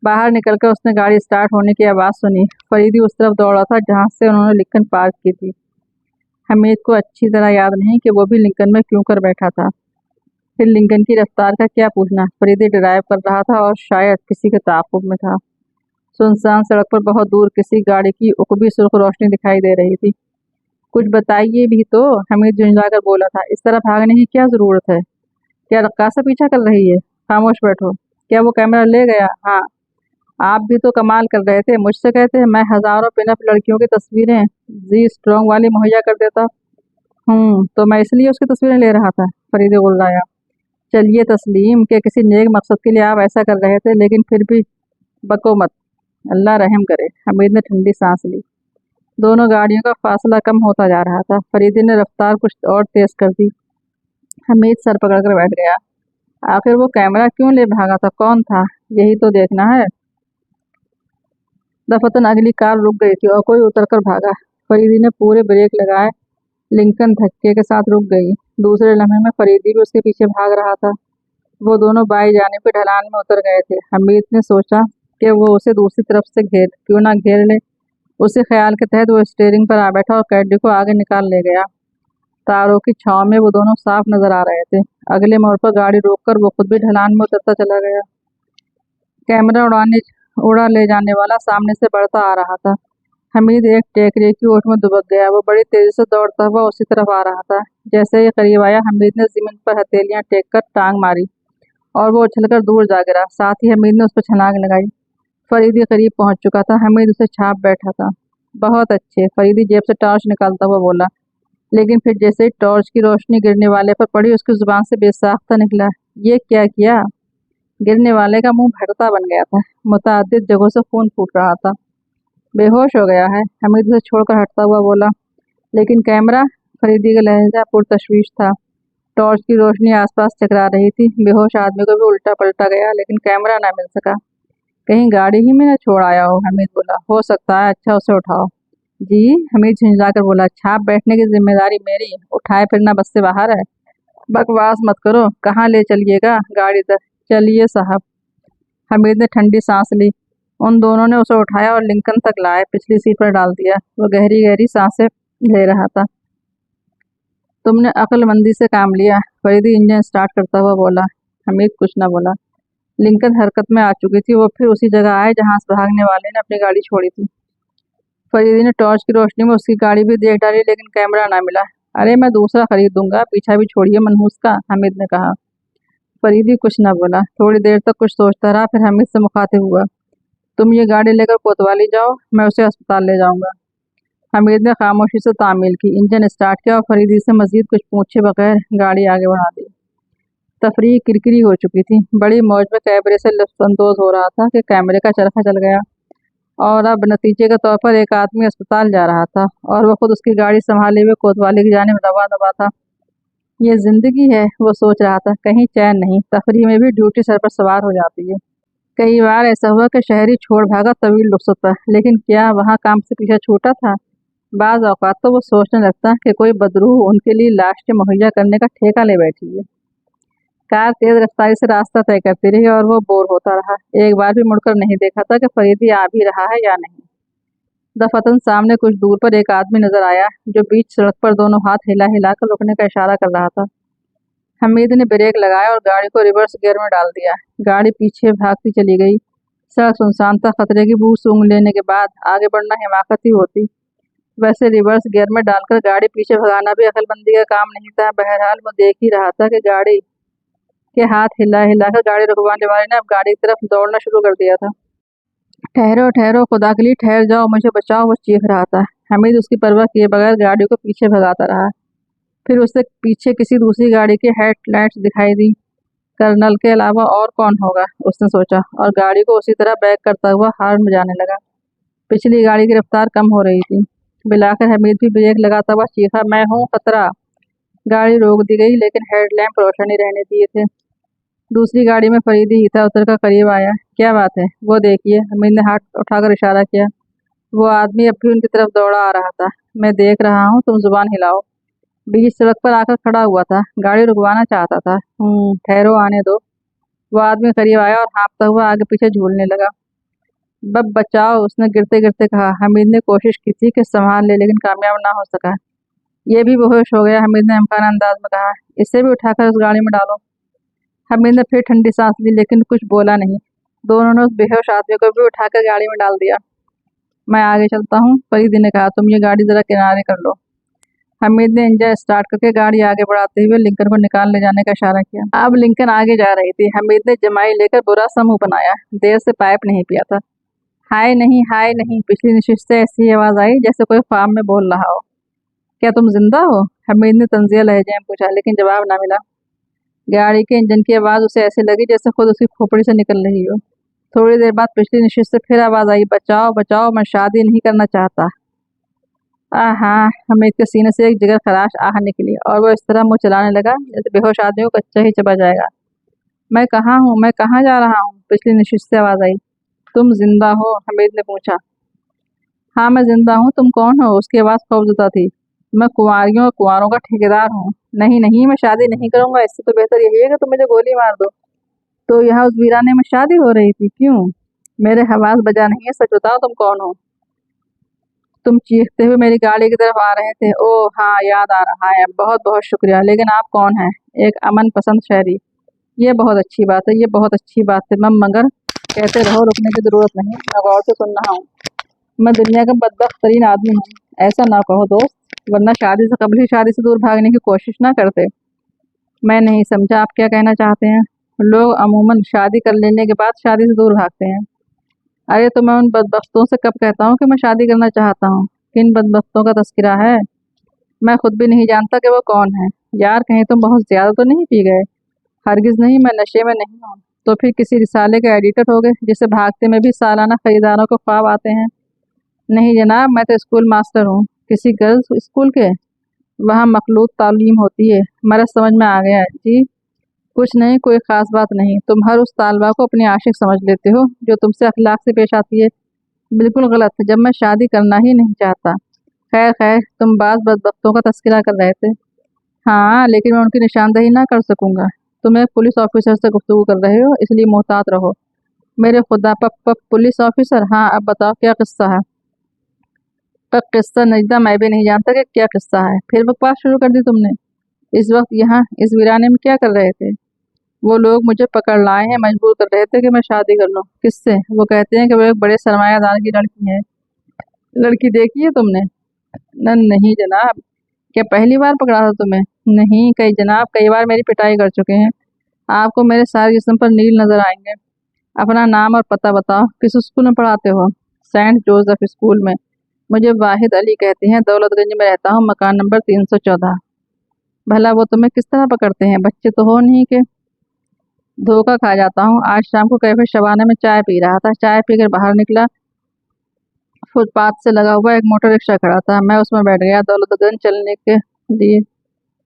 बाहर निकलकर उसने गाड़ी स्टार्ट होने की आवाज़ सुनी। फरीदी उस तरफ दौड़ा था जहाँ से उन्होंने लिंकन पार्क की थी। हमीद को अच्छी तरह याद नहीं कि वो भी लिंकन में क्यों कर बैठा था। फिर लिंकन की रफ्तार का क्या पूछना, फरीदी ड्राइव कर रहा था और शायद किसी के ताक़ुब में था। सुनसान सड़क पर बहुत दूर किसी गाड़ी की उकबी सुर्ख रोशनी दिखाई दे रही थी। कुछ बताइए भी तो, हमीद झुंझलाकर बोला था। इस तरह भागने की क्या ज़रूरत है? क्या रक्कासा पीछा कर रही है? खामोश बैठो। क्या वो कैमरा ले गया? हाँ। आप भी तो कमाल कर रहे थे, मुझसे कहते हैं मैं हज़ारों पिनअप लड़कियों की तस्वीरें जी स्ट्रॉन्ग वाली मुहैया कर देता। तो मैं इसलिए उसकी तस्वीरें ले रहा था, फरीदी गुर्राया। चलिए तस्लीम के किसी नेक मकसद के लिए आप ऐसा कर रहे थे, लेकिन फिर भी बको मत, अल्लाह रहम करे। हमीद ने ठंडी सांस ली। दोनों गाड़ियों का फासला कम होता जा रहा था। फरीदी ने रफ्तार कुछ और तेज कर दी। हमीद सर पकड़कर बैठ गया। आखिर वो कैमरा क्यों ले भागा था? कौन था? यही तो देखना है। दफतन अगली कार रुक गई थी और कोई उतरकर भागा। फरीदी ने पूरे ब्रेक लगाए। लिंकन धक्के के साथ रुक गई। दूसरे लम्हे में फरीदी भी उसके पीछे भाग रहा था। वो दोनों बाई जाने पे ढलान में उतर गए थे। हमीद ने सोचा कि वो उसे दूसरी तरफ से क्यों ना घेर ले। उसी ख्याल के तहत वो स्टीयरिंग पर आ बैठा और कैडी को आगे निकाल ले गया। तारों की छांव में वो दोनों साफ नजर आ रहे थे। अगले मोड़ पर गाड़ी रोककर वो खुद भी ढलान में उतरता चला गया। कैमरा उड़ा ले जाने वाला सामने से बढ़ता आ रहा था। हमीद एक टेकरी की ओट में दुबक गया। वो बड़ी तेजी से दौड़ता हुआ उसी तरफ आ रहा था। जैसे ही करीब आया, हमीद ने जमीन पर हथेलियां टेक कर टांग मारी और वो उछलकर दूर जा गिरा। साथ ही हमीद ने उस पर छलांग लगाई। फरीदी करीब पहुंच चुका था। हमीद उसे छाप बैठा था। बहुत अच्छे, फरीदी जेब से टॉर्च निकालता हुआ बोला, लेकिन फिर जैसे ही टॉर्च की रोशनी गिरने वाले पर पड़ी, उसकी जुबान से बेसाख्ता निकला, ये क्या किया? गिरने वाले का मुंह भरता बन गया था, मुतअद्दिद जगहों से खून फूट रहा था। बेहोश हो गया है, हमीद उसे छोड़कर हटता हुआ बोला। लेकिन कैमरा? फरीदी का लहजा पुरतशवीश था। टॉर्च की रोशनी आसपास चकरा रही थी। बेहोश आदमी को भी उल्टा पलटा गया, लेकिन कैमरा ना मिल सका। कहीं गाड़ी ही में न छोड़ आया हो, हमीद बोला। हो सकता है। अच्छा, उसे उठाओ। जी, हमीद झिंझलाकर बोला। छाप बैठने की जिम्मेदारी मेरी, उठाए फिरना बस से बाहर है। बकवास मत करो, कहाँ ले चलिएगा? गाड़ी तक। चलिए साहब। हमीद ने ठंडी सांस ली। उन दोनों ने उसे उठाया और लिंकन तक लाए, पिछली सीट पर डाल दिया। वो गहरी गहरी सांसें ले रहा था। तुमने अक्लमंदी से काम लिया, फरीदी इंजन स्टार्ट करता हुआ बोला। हमीद कुछ न बोला। लिंकन हरकत में आ चुकी थी। वो फिर उसी जगह आए जहां से भागने वाले ने अपनी गाड़ी छोड़ी थी। फरीदी ने टॉर्च की रोशनी में उसकी गाड़ी भी देख डाली, लेकिन कैमरा ना मिला। अरे, मैं दूसरा खरीद दूंगा, पीछा भी छोड़िए मनहूस का, हमीद ने कहा। फरीदी कुछ न बोला। थोड़ी देर तक कुछ सोचता रहा, फिर हमीद से मुखातिब हुआ। तुम ये गाड़ी लेकर कोतवाली जाओ, मैं उसे अस्पताल ले जाऊंगा। हमीद ने खामोशी से तामील की, इंजन स्टार्ट किया और फरीदी से मजीद कुछ पूछे बगैर गाड़ी आगे बढ़ा दी। तफरीह किरकिरी हो चुकी थी। बड़ी मौज में कैमरे से लुत्फानंदोज हो रहा था कि कैमरे का चरखा चल गया और अब नतीजे के तौर पर एक आदमी अस्पताल जा रहा था और वह खुद उसकी गाड़ी संभाले हुए कोतवाली की जानिब दबा दबा था। ये जिंदगी है, वो सोच रहा था। कहीं चैन नहीं, तफरीह में भी ड्यूटी सर पर सवार हो जाती है। कई बार ऐसा हुआ कि शहरी छोड़ भागा तवील रुखसत पर, लेकिन क्या वहाँ काम से पीछा छूटा था? बाज़ औक़ात तो वो सोचने लगता कि कोई बदरूह उनके लिए लाश के मुहैया करने का ठेका ले बैठी है। कार तेज रफ्तारी से रास्ता तय करती रही और वो बोर होता रहा। एक बार भी मुड़कर नहीं देखा था कि फरीदी आ भी रहा है या नहीं। दफतन सामने कुछ दूर पर एक आदमी नजर आया जो बीच सड़क पर दोनों हाथ हिला हिलाकर रुकने का इशारा कर रहा था। हमीद ने ब्रेक लगाया और गाड़ी को रिवर्स गियर में डाल दिया। गाड़ी पीछे भागती चली गई। सड़क सुनसान था। खतरे की बू सूंघ लेने के बाद आगे बढ़ना हिमाकत ही होती। वैसे रिवर्स गियर में डालकर गाड़ी पीछे भगाना भी अक्लमंदी का काम नहीं था। बहरहाल वो देख ही रहा था कि गाड़ी के हाथ हिला हिलाकर गाड़ी रुकवाने वाले ने अब गाड़ी की तरफ दौड़ना शुरू कर दिया था। ठहरो ठहरो, खुदा के लिए ठहर जाओ, मुझे बचाओ, वो चीख रहा था। हमीद उसकी परवाह किए बगैर गाड़ी को पीछे भगाता रहा। फिर उसे पीछे किसी दूसरी गाड़ी की हेडलाइट्स दिखाई दी। कर्नल के अलावा और कौन होगा, उसने सोचा, और गाड़ी को उसी तरह बैक करता हुआ हॉर्न बजाने लगा। पिछली गाड़ी की रफ्तार कम हो रही थी। बिलाकर हमीद भी ब्रेक लगाता हुआ चीखा, मैं हूँ खतरा। गाड़ी रोक दी गई, लेकिन हेडलैम्प रोशनी रहने दिए थे। दूसरी गाड़ी में फरीदी ही था। उतर कर करीब आया। क्या बात है? वो देखिए, हमीद ने हाथ उठाकर इशारा किया। वो आदमी अब भी उनकी तरफ दौड़ा आ रहा था। मैं देख रहा हूँ, तुम जुबान हिलाओ। बीच सड़क पर आकर खड़ा हुआ था। गाड़ी रुकवाना चाहता था। ठहरो, आने दो। वो आदमी करीब आया और हाँफता हुआ आगे पीछे झूलने लगा। बब बचाओ, उसने गिरते गिरते कहा। हमीद ने कोशिश की थी कि संभाल ले, लेकिन कामयाब ना हो सका। ये भी बेहोश हो गया, हमीद ने अमकान अंदाज में कहा। इसे भी उठाकर उस गाड़ी में डालो। हमीद ने फिर ठंडी सांस ली, लेकिन कुछ बोला नहीं। दोनों ने उस बेहोश आदमी को भी उठाकर गाड़ी में डाल दिया। मैं आगे चलता हूँ, फरीदी ने कहा। तुम ये गाड़ी जरा किनारे कर लो। हमीद ने इंजन स्टार्ट करके गाड़ी आगे बढ़ाते हुए लिंकन को निकाल ले जाने का इशारा किया। अब लिंकन आगे जा रही थी। हमीद ने जमाई लेकर बुरा सा मुंह बनाया। देर से पाइप नहीं पिया था। हाय नहीं, हाय नहीं, पिछली नशिस्त से ऐसी आवाज आई जैसे कोई फार्म में बोल रहा हो। क्या तुम जिंदा हो? हमीद ने तंजिया लहजे में पूछा, लेकिन जवाब ना मिला। गाड़ी के इंजन की आवाज़ उसे ऐसे लगी जैसे खुद उसकी खोपड़ी से निकल रही हो। थोड़ी देर बाद पिछली नशिस्त से फिर आवाज़ आई, बचाओ बचाओ, मैं शादी नहीं करना चाहता। हाँ, हमीद के सीने से एक जिगर खराश आह निकली और वो इस तरह मुंह चलाने लगा जैसे बेहोश आदमी को कच्चा ही चबा जाएगा। मैं कहाँ हूँ, मैं कहाँ जा रहा हूँ? पिछली नशिस्त से आवाज़ आई। तुम जिंदा हो? हमीद ने पूछा। हाँ, मैं जिंदा हूँ। तुम कौन हो? उसकी आवाज़ खौफजदा थी। मैं कुंवारियों और कुंवारों का ठेकेदार हूँ। नहीं नहीं, मैं शादी नहीं करूंगा। इससे तो बेहतर यही है कि तुम मुझे गोली मार दो। तो यहाँ उस वीराने में शादी हो रही थी? क्यों? मेरे हवास बजा नहीं है, सच बताओ, तुम कौन हो? तुम चीखते हुए मेरी गाड़ी की तरफ आ रहे थे। ओह हाँ, याद आ रहा है। बहुत बहुत शुक्रिया, लेकिन आप कौन हैं? एक अमन पसंद शहरी। ये बहुत अच्छी बात है, ये बहुत अच्छी बात है। मगर कहते रहो, रुकने की जरूरत नहीं। मैं गौर से सुन रहा हूँ। मैं दुनिया का बदबख्त तरीन आदमी हूँ। ऐसा ना कहो दोस्त, वरना शादी से कबल ही शादी से दूर भागने की कोशिश ना करते। मैं नहीं समझा, आप क्या कहना चाहते हैं? लोग अमूमन शादी कर लेने के बाद शादी से दूर भागते हैं। अरे, तो मैं उन बदबख्तों से कब कहता हूँ कि मैं शादी करना चाहता हूँ? किन बदबख्तों का तस्करा है? मैं खुद भी नहीं जानता कि वो कौन है। यार, कहीं तुम बहुत ज्यादा तो नहीं पी गए? हरगिज नहीं, मैं नशे में नहीं हूँ। तो फिर किसी रिसाले के एडिटर हो गए जिसे भागते में भी सालाना खरीदारों को ख्वाब आते हैं। नहीं जनाब, मैं तो स्कूल मास्टर हूँ। किसी गर्ल्स स्कूल के? वहाँ मखलूत तालीम होती है। मेरा समझ में आ गया है जी। कुछ नहीं, कोई ख़ास बात नहीं। तुम हर उस तालबा को अपनी आशिक समझ लेते हो जो तुमसे अखलाक से पेश आती है। बिल्कुल गलत। जब मैं शादी करना ही नहीं चाहता। खैर खैर, तुम बाज़ बदबख्तों का तस्करा कर रहे थे। हाँ, लेकिन मैं उनकी निशानदही ना कर सकूँगा। तुम एक पुलिस ऑफिसर से गुफ्तगू कर रहे हो, इसलिए मोहतात रहो। मेरे खुदा, पप पुलिस ऑफिसर? हाँ, अब बताओ क्या किस्सा है? पर किस्सा नजदा, मैं भी नहीं जानता कि क्या किस्सा है। फिर बकवास शुरू कर दी तुमने। इस वक्त यहाँ इस वीराने में क्या कर रहे थे? वो लोग मुझे पकड़ लाए हैं, मजबूर कर रहे थे कि मैं शादी कर लूँ। किससे? वो कहते हैं कि वो एक बड़े सरमायादार की लड़की है। लड़की देखी है तुमने? नहीं जनाब। क्या पहली बार पकड़ा था तुम्हें? नहीं, कई जनाब, कई बार मेरी पिटाई कर चुके हैं। आपको मेरे सारे जिस्म पर नील नजर आएंगे। अपना नाम और पता बताओ। किस स्कूल में पढ़ाते हो? सेंट जोसेफ स्कूल में। मुझे वाहिद अली कहते हैं, दौलतगंज में रहता हूँ, मकान नंबर 314। भला वो तुम्हें किस तरह पकड़ते हैं? बच्चे तो हो नहीं के? धोखा खा जाता हूँ। आज शाम को कैफे शबाना में चाय पी रहा था। चाय पीकर बाहर निकला, फुटपाथ से लगा हुआ एक मोटर रिक्शा खड़ा था। मैं उसमें बैठ गया दौलतगंज चलने के लिए।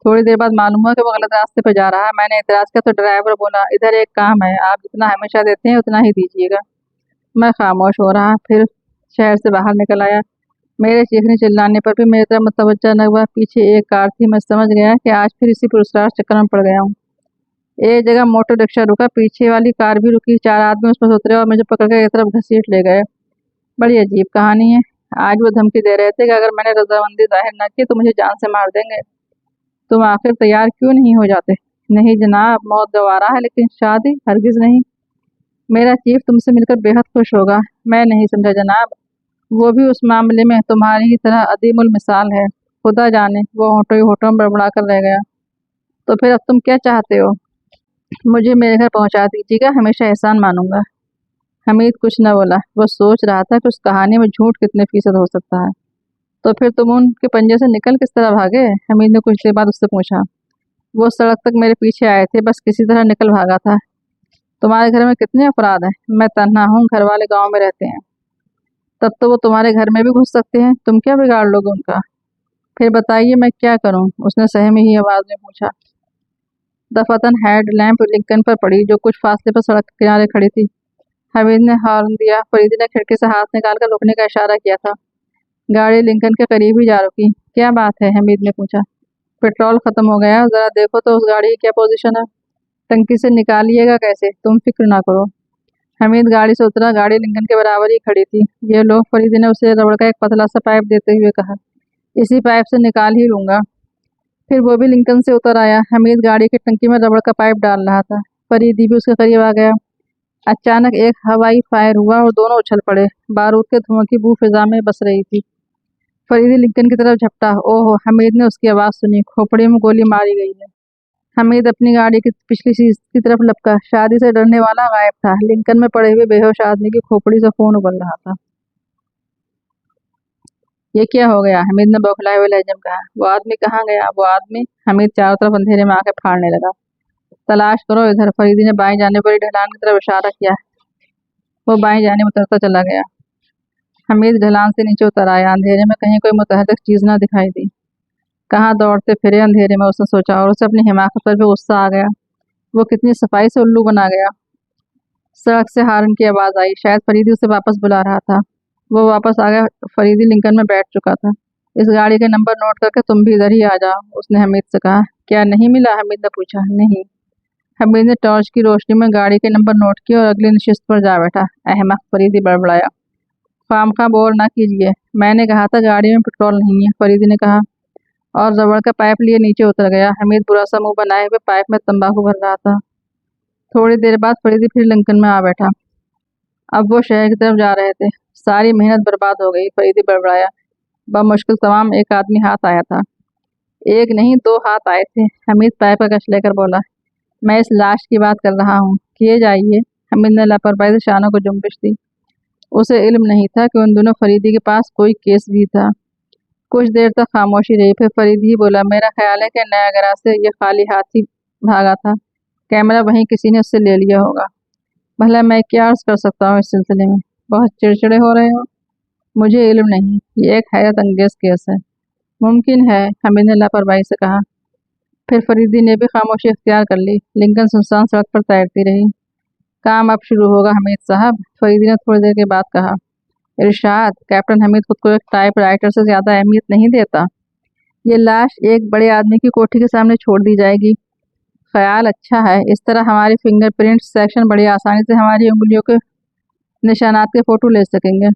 थोड़ी देर बाद मालूम हुआ कि वो गलत रास्ते पर जा रहा है। मैंने एतराज़ किया तो ड्राइवर बोला, इधर एक काम है, आप जितना हमेशा देते हैं उतना ही दीजिएगा। मैं खामोश हो रहा, फिर शहर से बाहर निकल आया। मेरे चीखने चिल्लाने पर भी मेरी तरफ मुतवज्जा न हुआ। पीछे एक कार थी। मैं समझ गया कि आज फिर इसी पुरस्कार चक्कर में पड़ गया हूँ। एक जगह मोटर रिक्शा रुका, पीछे वाली कार भी रुकी। 4 आदमी उस पर उतरे और मुझे पकड़कर एक तरफ घसीट ले गए। बड़ी अजीब कहानी है। आज वो धमकी दे रहे थे कि अगर मैंने रजामंदी जाहिर न की तो मुझे जान से मार देंगे। तुम आखिर तैयार क्यों नहीं हो जाते? नहीं जनाब, मौत गवारा है, लेकिन शादी हरगिज नहीं। मेरा चीफ तुमसे मिलकर बेहद खुश होगा। मैं नहीं समझा जनाब। वो भी उस मामले में तुम्हारी ही तरह अदीमुल मिसाल है। खुदा जाने, वो होटो ही होटो में बड़बड़ा कर रह गया। तो फिर अब तुम क्या चाहते हो? मुझे मेरे घर पहुंचा दीजिएगा, हमेशा एहसान मानूंगा। हमीद कुछ न बोला। वो सोच रहा था कि उस कहानी में झूठ कितने फीसद हो सकता है। तो फिर तुम उनके पंजे से निकल किस तरह भागे? हमीद ने कुछ देर बाद उससे पूछा। वो सड़क तक मेरे पीछे आए थे, बस किसी तरह निकल भागा था। तुम्हारे घर में कितने अफराद हैं? मैं तन्हा हूँ, घर वाले गाँव में रहते हैं। तब तो वो तुम्हारे घर में भी घुस सकते हैं, तुम क्या बिगाड़ लोगे उनका? फिर बताइए मैं क्या करूं? उसने सहमी ही आवाज में पूछा। दफातन हेड लैंप लिंकन पर पड़ी, जो कुछ फासले पर सड़क के किनारे खड़ी थी। हमीद ने हॉर्न दिया। फरीदी ने खिड़की से हाथ निकालकर रुकने का इशारा किया था। गाड़ी लिंकन के करीब ही जा रुकी। क्या बात है? हमीद ने पूछा। पेट्रोल खत्म हो गया, जरा देखो तो उस गाड़ी की क्या पोजीशन है। टंकी से निकालिएगा कैसे? तुम फिक्र ना करो। हमीद गाड़ी से उतरा। गाड़ी लिंकन के बराबर ही खड़ी थी। ये लो। फरीदी ने उसे रबड़ का एक पतला सा पाइप देते हुए कहा। इसी पाइप से निकाल ही लूंगा। फिर वो भी लिंकन से उतर आया। हमीद गाड़ी की टंकी में रबड़ का पाइप डाल रहा था। फरीदी भी उसके करीब आ गया। अचानक एक हवाई फायर हुआ और दोनों उछल पड़े। बारूद के धुआं की बू फिजा में बस रही थी। फरीदी लिंकन की तरफ झपटा। ओहो! हमीद ने उसकी आवाज़ सुनी। खोपड़ी में गोली मारी गई है। हमीद अपनी गाड़ी की पिछली सीट की तरफ लपका। शादी से डरने वाला गायब था। लिंकन में पड़े हुए बेहोश आदमी की खोपड़ी से खून उबल रहा था। ये क्या हो गया? हमीद ने बौखलाए हुए लहजे में कहा। वो आदमी कहाँ गया? वो आदमी? हमीद चारों तरफ अंधेरे में आंखें फाड़ने लगा। तलाश करो इधर। फरीदी ने बाएं जाने वाली ढलान की तरफ इशारा किया। वो बाएं जाने में उतरता चला गया। हमीद ढलान से नीचे उतर आया। अंधेरे में कहीं कोई मुतहरक चीज न दिखाई दी। कहाँ दौड़ते फिरे अंधेरे में, उसने सोचा, और उसे अपनी हिमाकत पर भी गुस्सा आ गया। वो कितनी सफाई से उल्लू बना गया। सड़क से हारन की आवाज आई। शायद फरीदी उसे वापस बुला रहा था। वो वापस आ गया। फरीदी लिंकन में बैठ चुका था। इस गाड़ी के नंबर नोट करके तुम भी इधर ही आ जाओ, उसने हमीद से कहा। क्या नहीं मिला? हमीद ने पूछा। नहीं। हमीद ने टॉर्च की रोशनी में गाड़ी के नंबर नोट किए और अगली नशिस्त पर जा बैठा। अहमक! फरीदी बड़बड़ाया। खामखा बोर ना कीजिए, मैंने कहा था गाड़ी में पेट्रोल नहीं है, फरीदी ने कहा, और रबड़ का पाइप लिए नीचे उतर गया। हमीद बुरा सा मुंह बनाए हुए पाइप में तंबाकू भर रहा था। थोड़ी देर बाद फरीदी फिर लिंकन में आ बैठा। अब वो शहर की तरफ जा रहे थे। सारी मेहनत बर्बाद हो गई, फरीदी बड़बड़ाया। बमुश्किल तमाम एक आदमी हाथ आया था। एक नहीं, 2 हाथ आए थे। हमीद पाइप का कश लेकर बोला। मैं इस लाश की बात कर रहा हूँ। किए जाइए। हमीद ने लापरवाही से शानों को जुम्बिश दी। उसे इल्म नहीं था कि उन दिनों फरीदी के पास कोई केस भी था। कुछ देर तक खामोशी रही। फिर फरीदी ही बोला। मेरा ख्याल है कि नयागरा से ये खाली हाथ ही भागा था। कैमरा वहीं किसी ने उससे ले लिया होगा। भला मैं क्या अर्ज कर सकता हूँ इस सिलसिले में? बहुत चिड़चिड़े हो रहे हो। मुझे इल्म नहीं, ये एक हैरत अंगेज केस है। मुमकिन है, हमीद ने लापरवाही से कहा। फिर फरीदी ने भी खामोशी इख्तियार कर ली। लिंकन सुनसान सड़क पर तैरती रही। काम अब शुरू होगा हमीद साहब, फरीदी ने थोड़ी देर के बाद कहा। इरशाद, कैप्टन हमीद खुद को एक टाइप राइटर से ज़्यादा अहमियत नहीं देता। ये लाश एक बड़े आदमी की कोठी के सामने छोड़ दी जाएगी। ख्याल अच्छा है, इस तरह हमारी फिंगरप्रिंट सेक्शन बड़ी आसानी से हमारी उंगलियों के निशानात के फ़ोटो ले सकेंगे।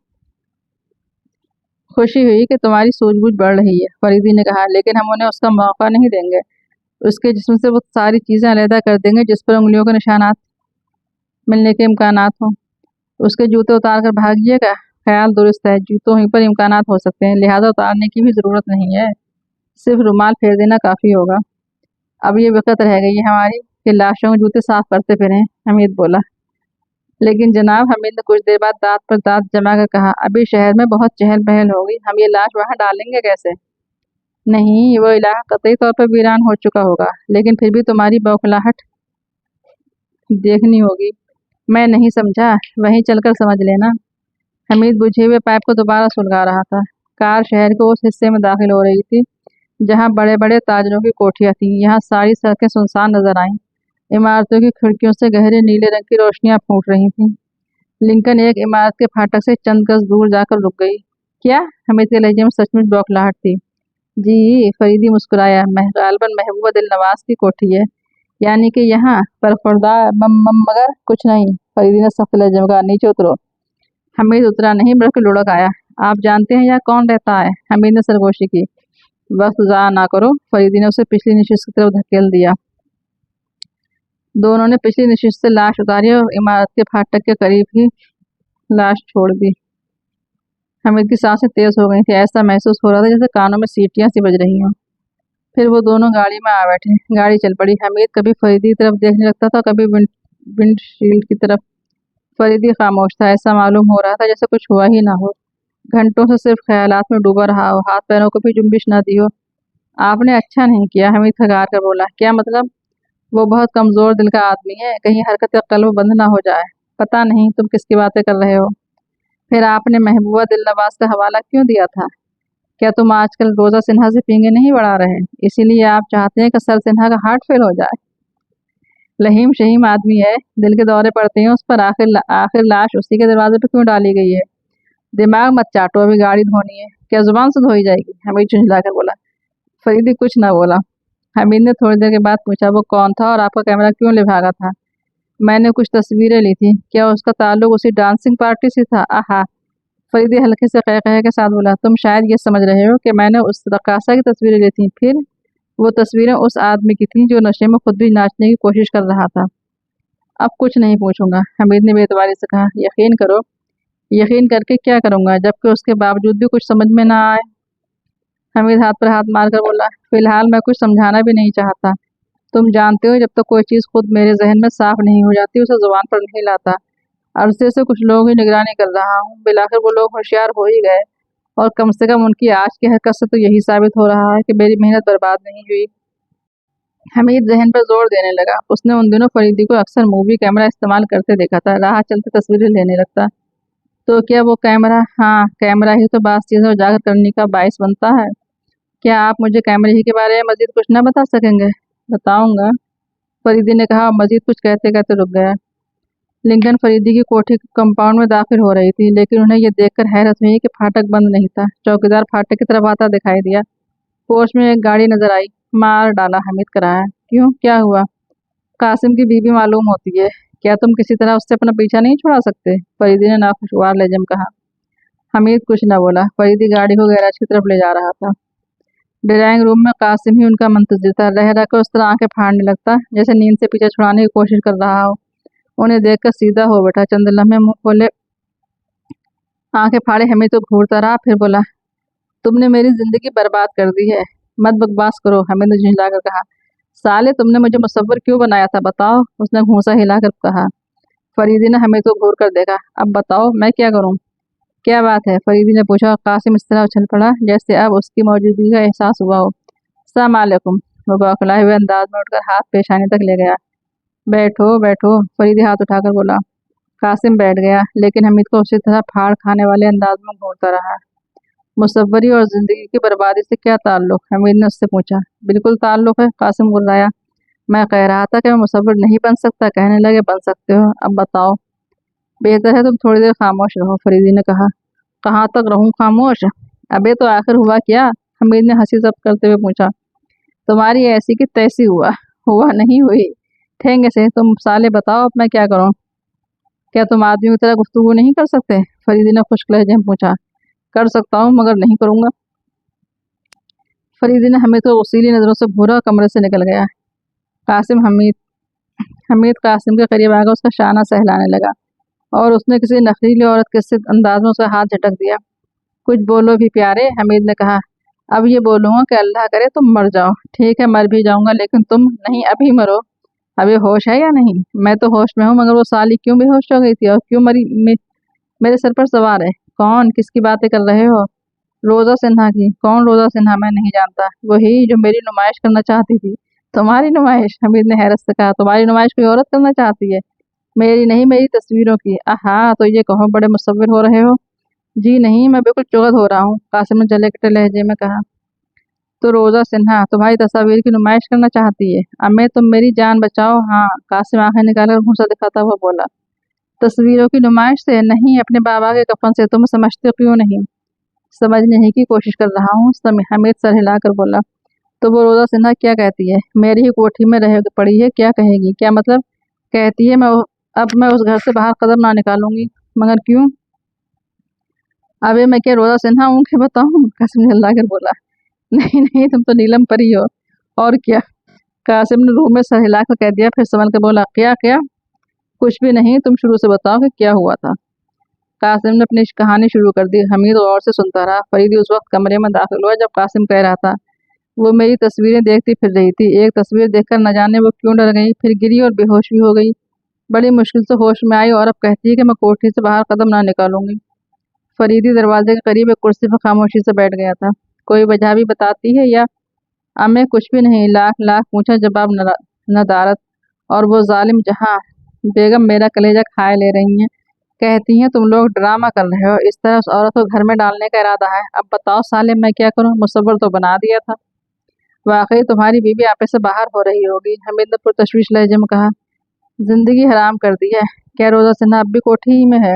खुशी हुई कि तुम्हारी सूझबूझ बढ़ रही है, फरीदी ने कहा, लेकिन हम उन्हें उसका मौका नहीं देंगे। उसके जिस्म से वो सारी चीज़ें अलहदा कर देंगे जिस पर उंगलियों के निशानात मिलने के इम्कानात हों। उसके जूते उतार कर भागिएगा। ख्याल दुरुस्त है, जूतों ही पर इम्कानात हो सकते हैं, लिहाजा उतारने की भी ज़रूरत नहीं है, सिर्फ रुमाल फेर देना काफ़ी होगा। अब ये वक़्त रह गई है हमारी कि लाशों के जूते साफ करते फिरें, हमीद बोला। लेकिन जनाब, हमीद ने कुछ देर बाद दांत पर दांत जमा कर कहा, अभी शहर में बहुत चहल पहल होगी, हम ये लाश वहाँ डालेंगे कैसे? नहीं, वो इलाका कतई तौर पर वीरान हो चुका होगा, लेकिन फिर भी तुम्हारी बौखलाहट देखनी होगी। मैं नहीं समझा, वहीं चलकर समझ लेना। हमीद बुझे हुए पाइप को दोबारा सुलगा रहा था। कार शहर के उस हिस्से में दाखिल हो रही थी जहाँ बड़े बड़े ताजरों की कोठियाँ थीं। यहाँ सारी सड़कें सुनसान नजर आईं। इमारतों की खिड़कियों से गहरे नीले रंग की रोशनियां फूट रही थीं। लिंकन एक इमारत के फाटक से चंद गज दूर जाकर रुक गई। क्या? हमीद के लहजे में सचमुच बौखलाहट थी। जी, फरीदी मुस्कुराया, गालबन महबूबा दिल नवाज की कोठी है। यानी कि यहाँ पर खुदा मगर कुछ नहीं। फरीदी ने सख्त लहजे में कहा, नीचे उतरो। हमीद उतरा नहीं बल्कि लुढ़क आया। आप जानते हैं यहाँ कौन रहता है? हमीद ने सरगोशी की। वक्त ज़ाया ना करो, फरीदी ने उसे पिछली नशिस्त की तरफ धकेल दिया। दोनों ने पिछली नशिस्त से लाश उतारी और इमारत के फाटक के करीब ही लाश छोड़ दी। हमीद की सांसें तेज हो गई थी। ऐसा महसूस हो रहा था जैसे कानों में सीटियां सी बज रही हों। फिर वो दोनों गाड़ी में आ बैठे। गाड़ी चल पड़ी। हमीद कभी फरीदी की तरफ देखने लगता था, कभी विंडशील्ड की तरफ। फरीदी खामोश था। ऐसा मालूम हो रहा था जैसे कुछ हुआ ही ना हो, घंटों से सिर्फ ख्यालात में डूबा रहा हो, हाथ पैरों को भी जुम्बिश ना दी हो। आपने अच्छा नहीं किया, हमीद खगार कर बोला। क्या मतलब? वो बहुत कमज़ोर दिल का आदमी है, कहीं हरकत का कल्ब बंद ना हो जाए। पता नहीं तुम किसकी बातें कर रहे हो। फिर आपने महबूबा दिल नवाज का हवाला क्यों दिया था? क्या तुम आजकल रोज़ा सिन्हा से पींगे नहीं बढ़ा रहे, इसीलिए आप चाहते हैं कि सर सिन्हा का हार्ट फेल हो जाए? लहीम शहीम आदमी है, दिल के दौरे पड़ते हैं उस पर। आखिर लाश उसी के दरवाजे पर क्यों डाली गई है? दिमाग मत चाटो, अभी गाड़ी धोनी है। क्या जुबान से धोई जाएगी? हमीद झुंझला कर बोला। फरीदी कुछ ना बोला। हमीद ने थोड़ी देर के बाद पूछा, वो कौन था और आपका कैमरा क्यों ले भागा था? मैंने कुछ तस्वीरें ली थी। क्या उसका ताल्लुक उसी डांसिंग पार्टी से था? आहा, फरीदी हल्के से कह के साथ बोला। तुम शायद ये समझ रहे हो कि मैंने उस रकासा की तस्वीरें ली थी। फिर वो तस्वीरें उस आदमी की थीं जो नशे में खुद भी नाचने की कोशिश कर रहा था। अब कुछ नहीं पूछूंगा, हमीद ने बेतवारी से कहा। यकीन करो। यकीन करके क्या करूंगा जबकि उसके बावजूद भी कुछ समझ में ना आए? हमीद हाथ पर हाथ मारकर बोला, फिलहाल मैं कुछ समझाना भी नहीं चाहता। तुम जानते हो, जब तक कोई चीज़ खुद मेरे जहन में साफ नहीं हो जाती उसे जुबान पर नहीं लाता। अरसे से कुछ लोग ही निगरानी कर रहा हूँ, बिलाखिर वो लोग होशियार हो ही गए, और कम से कम उनकी आज की हरकत से तो यही साबित हो रहा है कि मेरी मेहनत बर्बाद नहीं हुई। हमीद जहन पर जोर देने लगा। उसने उन दिनों फरीदी को अक्सर मूवी कैमरा इस्तेमाल करते देखा था, राह चलते तस्वीरें लेने लगता। तो क्या वो कैमरा, हाँ कैमरा ही तो बात चीज़ें उजागर करने का बायस बनता है। क्या आप मुझे कैमरे ही के बारे में मजीद कुछ न बता सकेंगे? बताऊंगा, फरीदी ने कहा और मजीद कुछ कहते कहते रुक गया। लिंकन फरीदी की कोठी के कंपाउंड में दाखिल हो रही थी, लेकिन उन्हें यह देखकर हैरत हुई कि फाटक बंद नहीं था। चौकीदार फाटक की तरफ आता दिखाई दिया। पोर्च में एक गाड़ी नजर आई। मार डाला, हमीद कराया। क्यों, क्या हुआ? कासिम की बीवी मालूम होती है। क्या तुम किसी तरह उससे अपना पीछा नहीं छुड़ा सकते? फरीदी ने नाखुशगवार लहजे में कहा। हमीद कुछ न बोला। फरीदी गाड़ी को गैराज की तरफ ले जा रहा था। ड्राइंग रूम में कासिम ही उनका मुंतजिर था। रह रहकर उस तरह आंखें फाड़ने लगता जैसे नींद से पीछे छुड़ाने की कोशिश कर रहा हो। उन्हें देखकर सीधा हो बैठा। चंद लम्हे मुंह खोले आंखें फाड़े हमीद को घूरता रहा, फिर बोला, तुमने मेरी जिंदगी बर्बाद कर दी है। मत बकवास करो, हमीद ने झुंझला कर कहा। साले, तुमने मुझे मुसव्विर क्यों बनाया था, बताओ, उसने घूंसा हिलाकर कहा। फरीदी ने हमीद को घूर कर देखा। अब बताओ, मैं क्या करूं? क्या बात है? फरीदी ने पूछा। कासिम इस तरह उछल पड़ा जैसे अब उसकी मौजूदगी का एहसास हुआ हो। अस्सलाम वालेकुम। वो बौखलाए हुए अंदाज में उठकर हाथ पेशानी तक ले गया। बैठो बैठो, फरीदी हाथ उठाकर बोला। कासिम बैठ गया, लेकिन हमीद को उसी तरह फाड़ खाने वाले अंदाज में घूरता रहा। मुसव्वरी और जिंदगी की बर्बादी से क्या ताल्लुक? हमीद ने उससे पूछा। बिल्कुल ताल्लुक है, कासिम गुर्राया। मैं कह रहा था कि मैं मुसव्विर नहीं बन सकता। कहने लगे, बन सकते हो, अब बताओ। बेहतर है तुम थोड़ी देर खामोश रहो, फरीदी ने कहा। कहाँ तक रहूं खामोश? अबे तो आखिर हुआ क्या? हमीद ने हंसी जब्त करते हुए पूछा। तुम्हारी ऐसी की तैसी हुआ। हुआ नहीं, हुई। ठेंगे से तुम साले बताओ, अब मैं क्या करूं? क्या तुम आदमियों की तरह गुफ्तगू नहीं कर सकते? फरीदी ने खुश्क लहजे में पूछा। कर सकता हूँ, मगर नहीं करूंगा। फरीदी ने हमीद को गुस्सीली नजरों से घूरा और कमरे से निकल गया। कासिम हमीद हमीद कासिम के करीब आकर उसका शाना सहलाने लगा और उसने किसी नखरीली औरत के सिद्ध अंदाज में उसका हाथ झटक दिया। कुछ बोलो भी प्यारे, हमीद ने कहा। अब ये बोलूंगा कि अल्लाह करे तुम मर जाओ। ठीक है, मर भी जाऊंगा, लेकिन तुम नहीं, अभी मरो। अभी होश है या नहीं? मैं तो होश में हूँ, मगर वो साली क्यों बेहोश हो गई थी और क्यों मरी? मेरे सर पर सवार है। कौन? किसकी बातें कर रहे हो? रोजा सिन्हा की। कौन रोजा सिन्हा? मैं नहीं जानता। वही जो मेरी नुमाइश करना चाहती थी। तुम्हारी नुमाइश? हमीद ने हैरत से कहा। तुम्हारी नुमाइश कोई औरत करना चाहती है? मेरी नहीं, मेरी तस्वीरों की। आहा, तो ये कहो बड़े मुसव्विर हो रहे हो। जी नहीं, मैं बिल्कुल चौगत हो रहा हूँ, कासिम ने जले कटे लहजे में कहा। तो रोजा सिन्हा तुम्हारी तस्वीर की नुमाइश करना चाहती है? अम्मे तुम मेरी जान बचाओ। हाँ, कासिम आंखें निकालकर घूंसा दिखाता हुआ बोला। तस्वीरों की नुमाइश से नहीं, अपने बाबा के कफन से। तुम समझते क्यों नहीं? समझने की कोशिश कर रहा हूँ, हमीद सर हिलाकर बोला। तो वो रोजा सिन्हा क्या कहती है? मेरी ही कोठी में रह पड़ी है, क्या कहेगी? क्या मतलब? कहती है अब मैं उस घर से बाहर कदम ना निकालूंगी। मगर क्यों? अबे मैं क्या रोजा सिन्हा हूँ कि बताऊँ? कासिम ने हिला कर बोला। नहीं नहीं, तुम तो नीलम परी हो। और क्या? कासिम ने रूह में सर हिलाकर कह दिया, फिर संभल कर बोला। क्या क्या? कुछ भी नहीं, तुम शुरू से बताओ कि क्या हुआ था। कासिम ने अपनी कहानी शुरू कर दी। हमीद गौर से सुनता रहा। फरीदी उस वक्त कमरे में दाखिल हुआ जब कासिम कह रहा था। वो मेरी तस्वीरें देखती फिर रही थी। एक तस्वीर देखकर न जाने वो क्यों डर गई, फिर गिरी और बेहोश भी हो गई। बड़ी मुश्किल से होश में आई और अब कहती है कि मैं कोठी से बाहर कदम ना निकालूंगी। फरीदी दरवाजे के करीब एक कुर्सी पर खामोशी से बैठ गया था। कोई वजह भी बताती है या? मैं कुछ भी नहीं, लाख लाख पूछा, जवाब नदारत। और वो जालिम जहाँ बेगम मेरा कलेजा खाए ले रही हैं। कहती हैं तुम लोग ड्रामा कर रहे हो, इस तरह उस औरत को घर में डालने का इरादा है। अब बताओ साले, मैं क्या करूं? मुसव्वर तो बना दिया था। वाकई तुम्हारी बीवी आपे से बाहर हो रही होगी, हमीद ने पुरतशवीश लहजे में कहा। जिंदगी हराम कर दी है। क्या रोजा सिन्हा अब भी कोठी ही में है?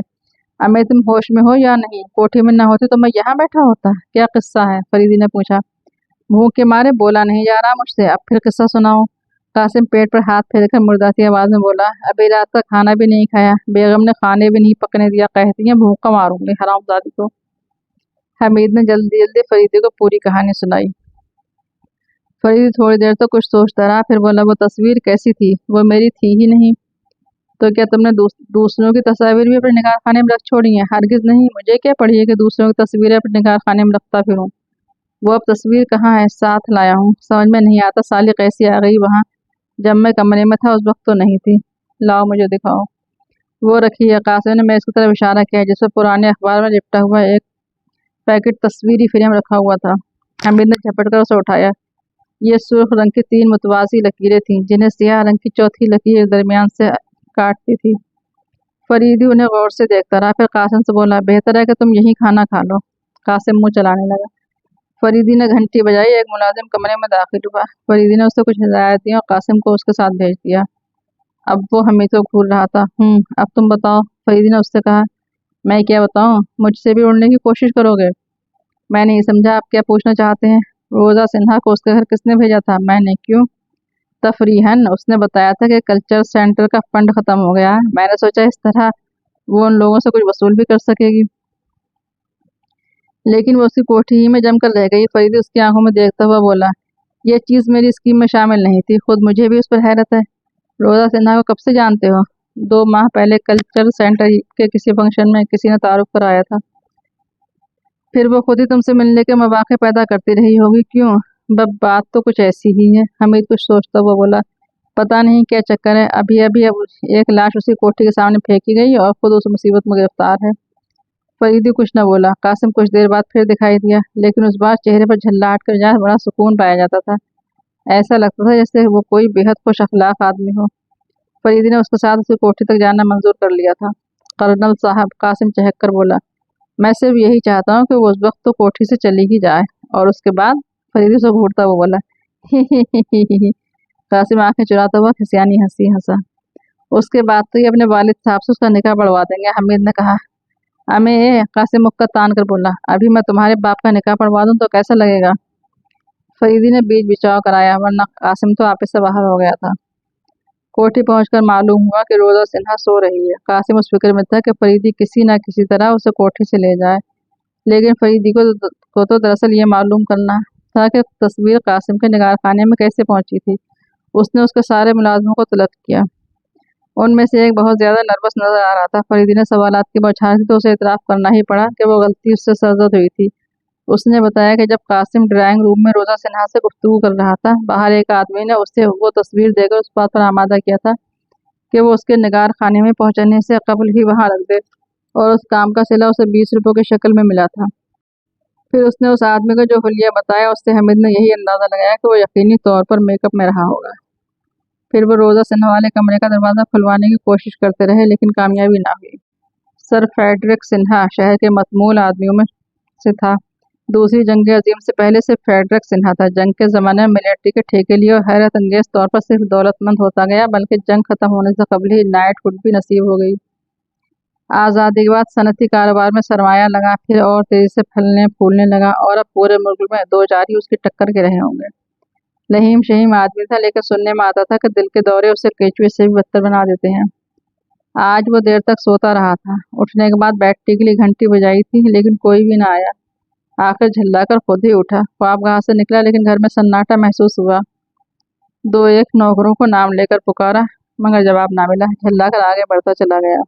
अमे तुम होश में हो या नहीं? कोठी में न होती तो मैं यहाँ बैठा होता। क्या किस्सा है? फरीदी ने पूछा। भूख के मारे बोला नहीं जा रहा मुझसे, अब फिर किस्सा सुनाओ। कासिम पेट पर हाथ फेरकर मुर्दाती आवाज में बोला। अभी रात का खाना भी नहीं खाया, बेगम ने खाने भी नहीं पकने दिया, कहती है भूख का मारूंगी हरामजादी को। हमीद ने जल्दी जल्दी फरीदी को पूरी कहानी सुनाई। फरीदी थोड़ी देर तो कुछ सोचता रहा, फिर बोला। वो तस्वीर कैसी थी? वो मेरी थी ही नहीं। तो क्या तुमने दूसरों की तस्वीर भी अपने निगाह खाने में रख छोड़ी है? हरगिज नहीं, मुझे क्या पड़ी है कि दूसरों की तस्वीरें अपने निगाह खाने में रखता फिरूं। वो अब तस्वीर कहाँ है? साथ लाया हूँ। समझ में नहीं आता साली कैसी आ गई वहाँ। जब मैं कमरे में था उस वक्त तो नहीं थी। लाओ मुझे दिखाओ। वो रखी है। कासिम ने मैं इसकी तरफ इशारा किया जिसमें पुराने अखबार में लिपटा हुआ एक पैकेट तस्वीरी फ्रेम रखा हुआ था। हमीद ने झपट कर उसे उठाया। ये सुर्ख रंग की 3 मुतवाज़ी लकीरें थीं, जिन्हें सियाह रंग की चौथी लकीर दरमियान से काटती थी। फरीदी उन्हें गौर से देखता रहा, फिर कासिम से बोला। बेहतर है कि तुम यही खाना खा लो। कासिम मुंह चलाने लगा। फरीदी ने घंटी बजाई। एक मुलाजिम कमरे में दाखिल हुआ। फरीदी ने उसे कुछ हिदायत दी और कासिम को उसके साथ भेज दिया। अब वो हमीद को घूर रहा था। अब तुम बताओ, फरीदी ने उससे कहा। मैं क्या बताऊं? मुझसे भी उड़ने की कोशिश करोगे? मैं नहीं समझा, आप क्या पूछना चाहते हैं? रोजा सिन्हा को उसके घर किसने भेजा था? मैंने। क्यों? तफरीहन। उसने बताया था कि कल्चर सेंटर का फंड खत्म हो गया है। मैंने सोचा इस तरह वो उन लोगों से कुछ वसूल भी कर सकेगी। लेकिन वो उसकी कोठी ही में जमकर रह गई। फरीदी उसकी आंखों में देखता हुआ बोला। ये चीज़ मेरी स्कीम में शामिल नहीं थी। खुद मुझे भी उस पर हैरत है। रोजा सिन्हा को कब से जानते हो? 2 माह पहले कल्चर सेंटर के किसी फंक्शन में किसी ने तारुफ कराया था। फिर वो खुद ही तुमसे मिलने के मौके पैदा करती रही होगी। क्यों? बात तो कुछ ऐसी ही है, हमीद कुछ सोचता हुआ बोला। पता नहीं क्या चक्कर है। अभी अभी अब एक लाश उसी कोठी के सामने फेंकी गई और खुद उस मुसीबत में गिरफ्तार है। फरीदी कुछ न बोला। कासिम कुछ देर बाद फिर दिखाई दिया, लेकिन उस बार चेहरे पर झल्लाहट के बजाय बड़ा सुकून पाया जाता था। ऐसा लगता था जैसे वो कोई बेहद खुश अखलाक आदमी हो। फरीदी ने उसके साथ उसे कोठी तक जाना मंजूर कर लिया था। कर्नल साहब, कासिम चहक कर बोला। मैं सिर्फ यही चाहता हूँ कि वो उस वक्त तो कोठी से चली ही जाए। और उसके बाद? फरीदी से घूरता हुआ बोला। ही। कासिम आंखें चुराता हुआ खिसियानी हंसी हंसा। उसके बाद तो ये अपने वालिद साहब से उसका निकाह बढ़वा देंगे, हमीद ने कहा। अमे, कासिम मुक्का तान कर बोला, अभी मैं तुम्हारे बाप का निकाह पढ़वा दूं तो कैसा लगेगा? फरीदी ने बीच बिचाव कराया, वरना कासिम तो आपस से बाहर हो गया था। कोठी पहुंचकर मालूम हुआ कि रोजा सिन्हा सो रही है। कासिम उस फिक्र में था कि फरीदी किसी न किसी तरह उसे कोठी से ले जाए, लेकिन फरीदी को तो दरअसल ये मालूम करना था कि तस्वीर कासिम के निगाह खाने में कैसे पहुंची थी। उसने उसके सारे मुलाजमों को तलब किया। उनमें से एक बहुत ज़्यादा नर्वस नजर आ रहा था। फरीदी ने सवालात की बौछार की तो उसे इतराफ़ करना ही पड़ा कि वो गलती उससे सरजद हुई थी। उसने बताया कि जब कासिम ड्राइंग रूम में रोजा सिन्हा से गुफ्तगू कर रहा था, बाहर एक आदमी ने उसे वो तस्वीर देकर उस बात पर आमादा किया था कि वो उसके निगार खाने में पहुंचने से कबल ही वहां रख दे, और उस काम का सिला उसे 20 रुपयों की शक्ल में मिला था। फिर उसने उस आदमी को जो हुलिया बताया, उससे हमीद ने यही अंदाज़ा लगाया कि वो यकीनी तौर पर मेकअप में रहा होगा। फिर वो रोजा सिन्हा वाले कमरे का दरवाज़ा खुलवाने की कोशिश करते रहे, लेकिन कामयाबी ना हुई। सर फ्रेडरिक सिन्हा शहर के मतमूल आदमियों में से था। दूसरी जंग अजीम से पहले से फ्रेडरिक सिन्हा था। जंग के ज़माने में मिलिट्री के ठेके लिए और हैरत अंगेज तौर पर सिर्फ दौलतमंद होता गया, बल्कि जंग खत्म होने से कबल ही नाइटहुड भी नसीब हो गई। आज़ादी के बाद सनती कारोबार में सरमाया लगा, फिर और तेज़ी से फलने फूलने लगा, और अब पूरे मुल्क में दो चार ही उसकी टक्कर के रहे होंगे। लहीम शहीम आदमी था, लेकिन सुनने में आता था कि दिल के दौरे उसे केचुए से भी बदतर बना देते हैं। आज वो देर तक सोता रहा था। उठने के बाद बैठने के लिए घंटी बजाई थी, लेकिन कोई भी ना आया। आखिर झल्लाकर खुद ही उठा। ख्वाबगाह से निकला, लेकिन घर में सन्नाटा महसूस हुआ। दो एक नौकरों को नाम लेकर पुकारा, मगर जवाब ना मिला। झल्लाकर आगे बढ़ता चला गया।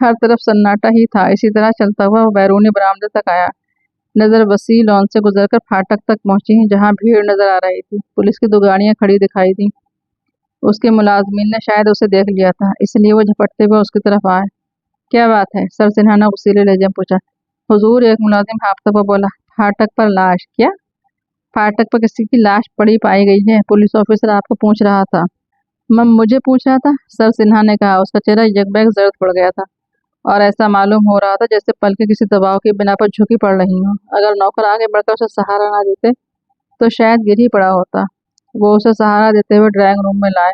हर तरफ सन्नाटा ही था। इसी तरह चलता हुआ वो बैरूनी बरामदे तक आया। नज़र वसी लॉन से गुजरकर फाटक तक पहुंची, जहां भीड़ नजर आ रही थी। पुलिस की 2 गाड़ियां खड़ी दिखाई दी। उसके मुलाजमीन ने शायद उसे देख लिया था, इसलिए वो झपटते हुए उसकी तरफ आए। क्या बात है? सर सिन्हा ने गुस्सीले लहजे में पूछा। हुजूर, एक मुलाजिम हाँफता हुआ बोला। फाटक पर लाश? क्या? फाटक पर किसी की लाश पड़ी पाई गई है? पुलिस ऑफिसर आपको पूछ रहा था? मुझे पूछ रहा था? सर सिन्हा ने कहा। उसका चेहरा यकबैक जर्द पड़ गया था, और ऐसा मालूम हो रहा था जैसे पलकें किसी दबाव की बिना पर झुकी पड़ रही हों। अगर नौकर आगे बढ़कर उसे सहारा ना देते तो शायद गिर ही पड़ा होता। वो उसे सहारा देते हुए ड्राइंग रूम में लाए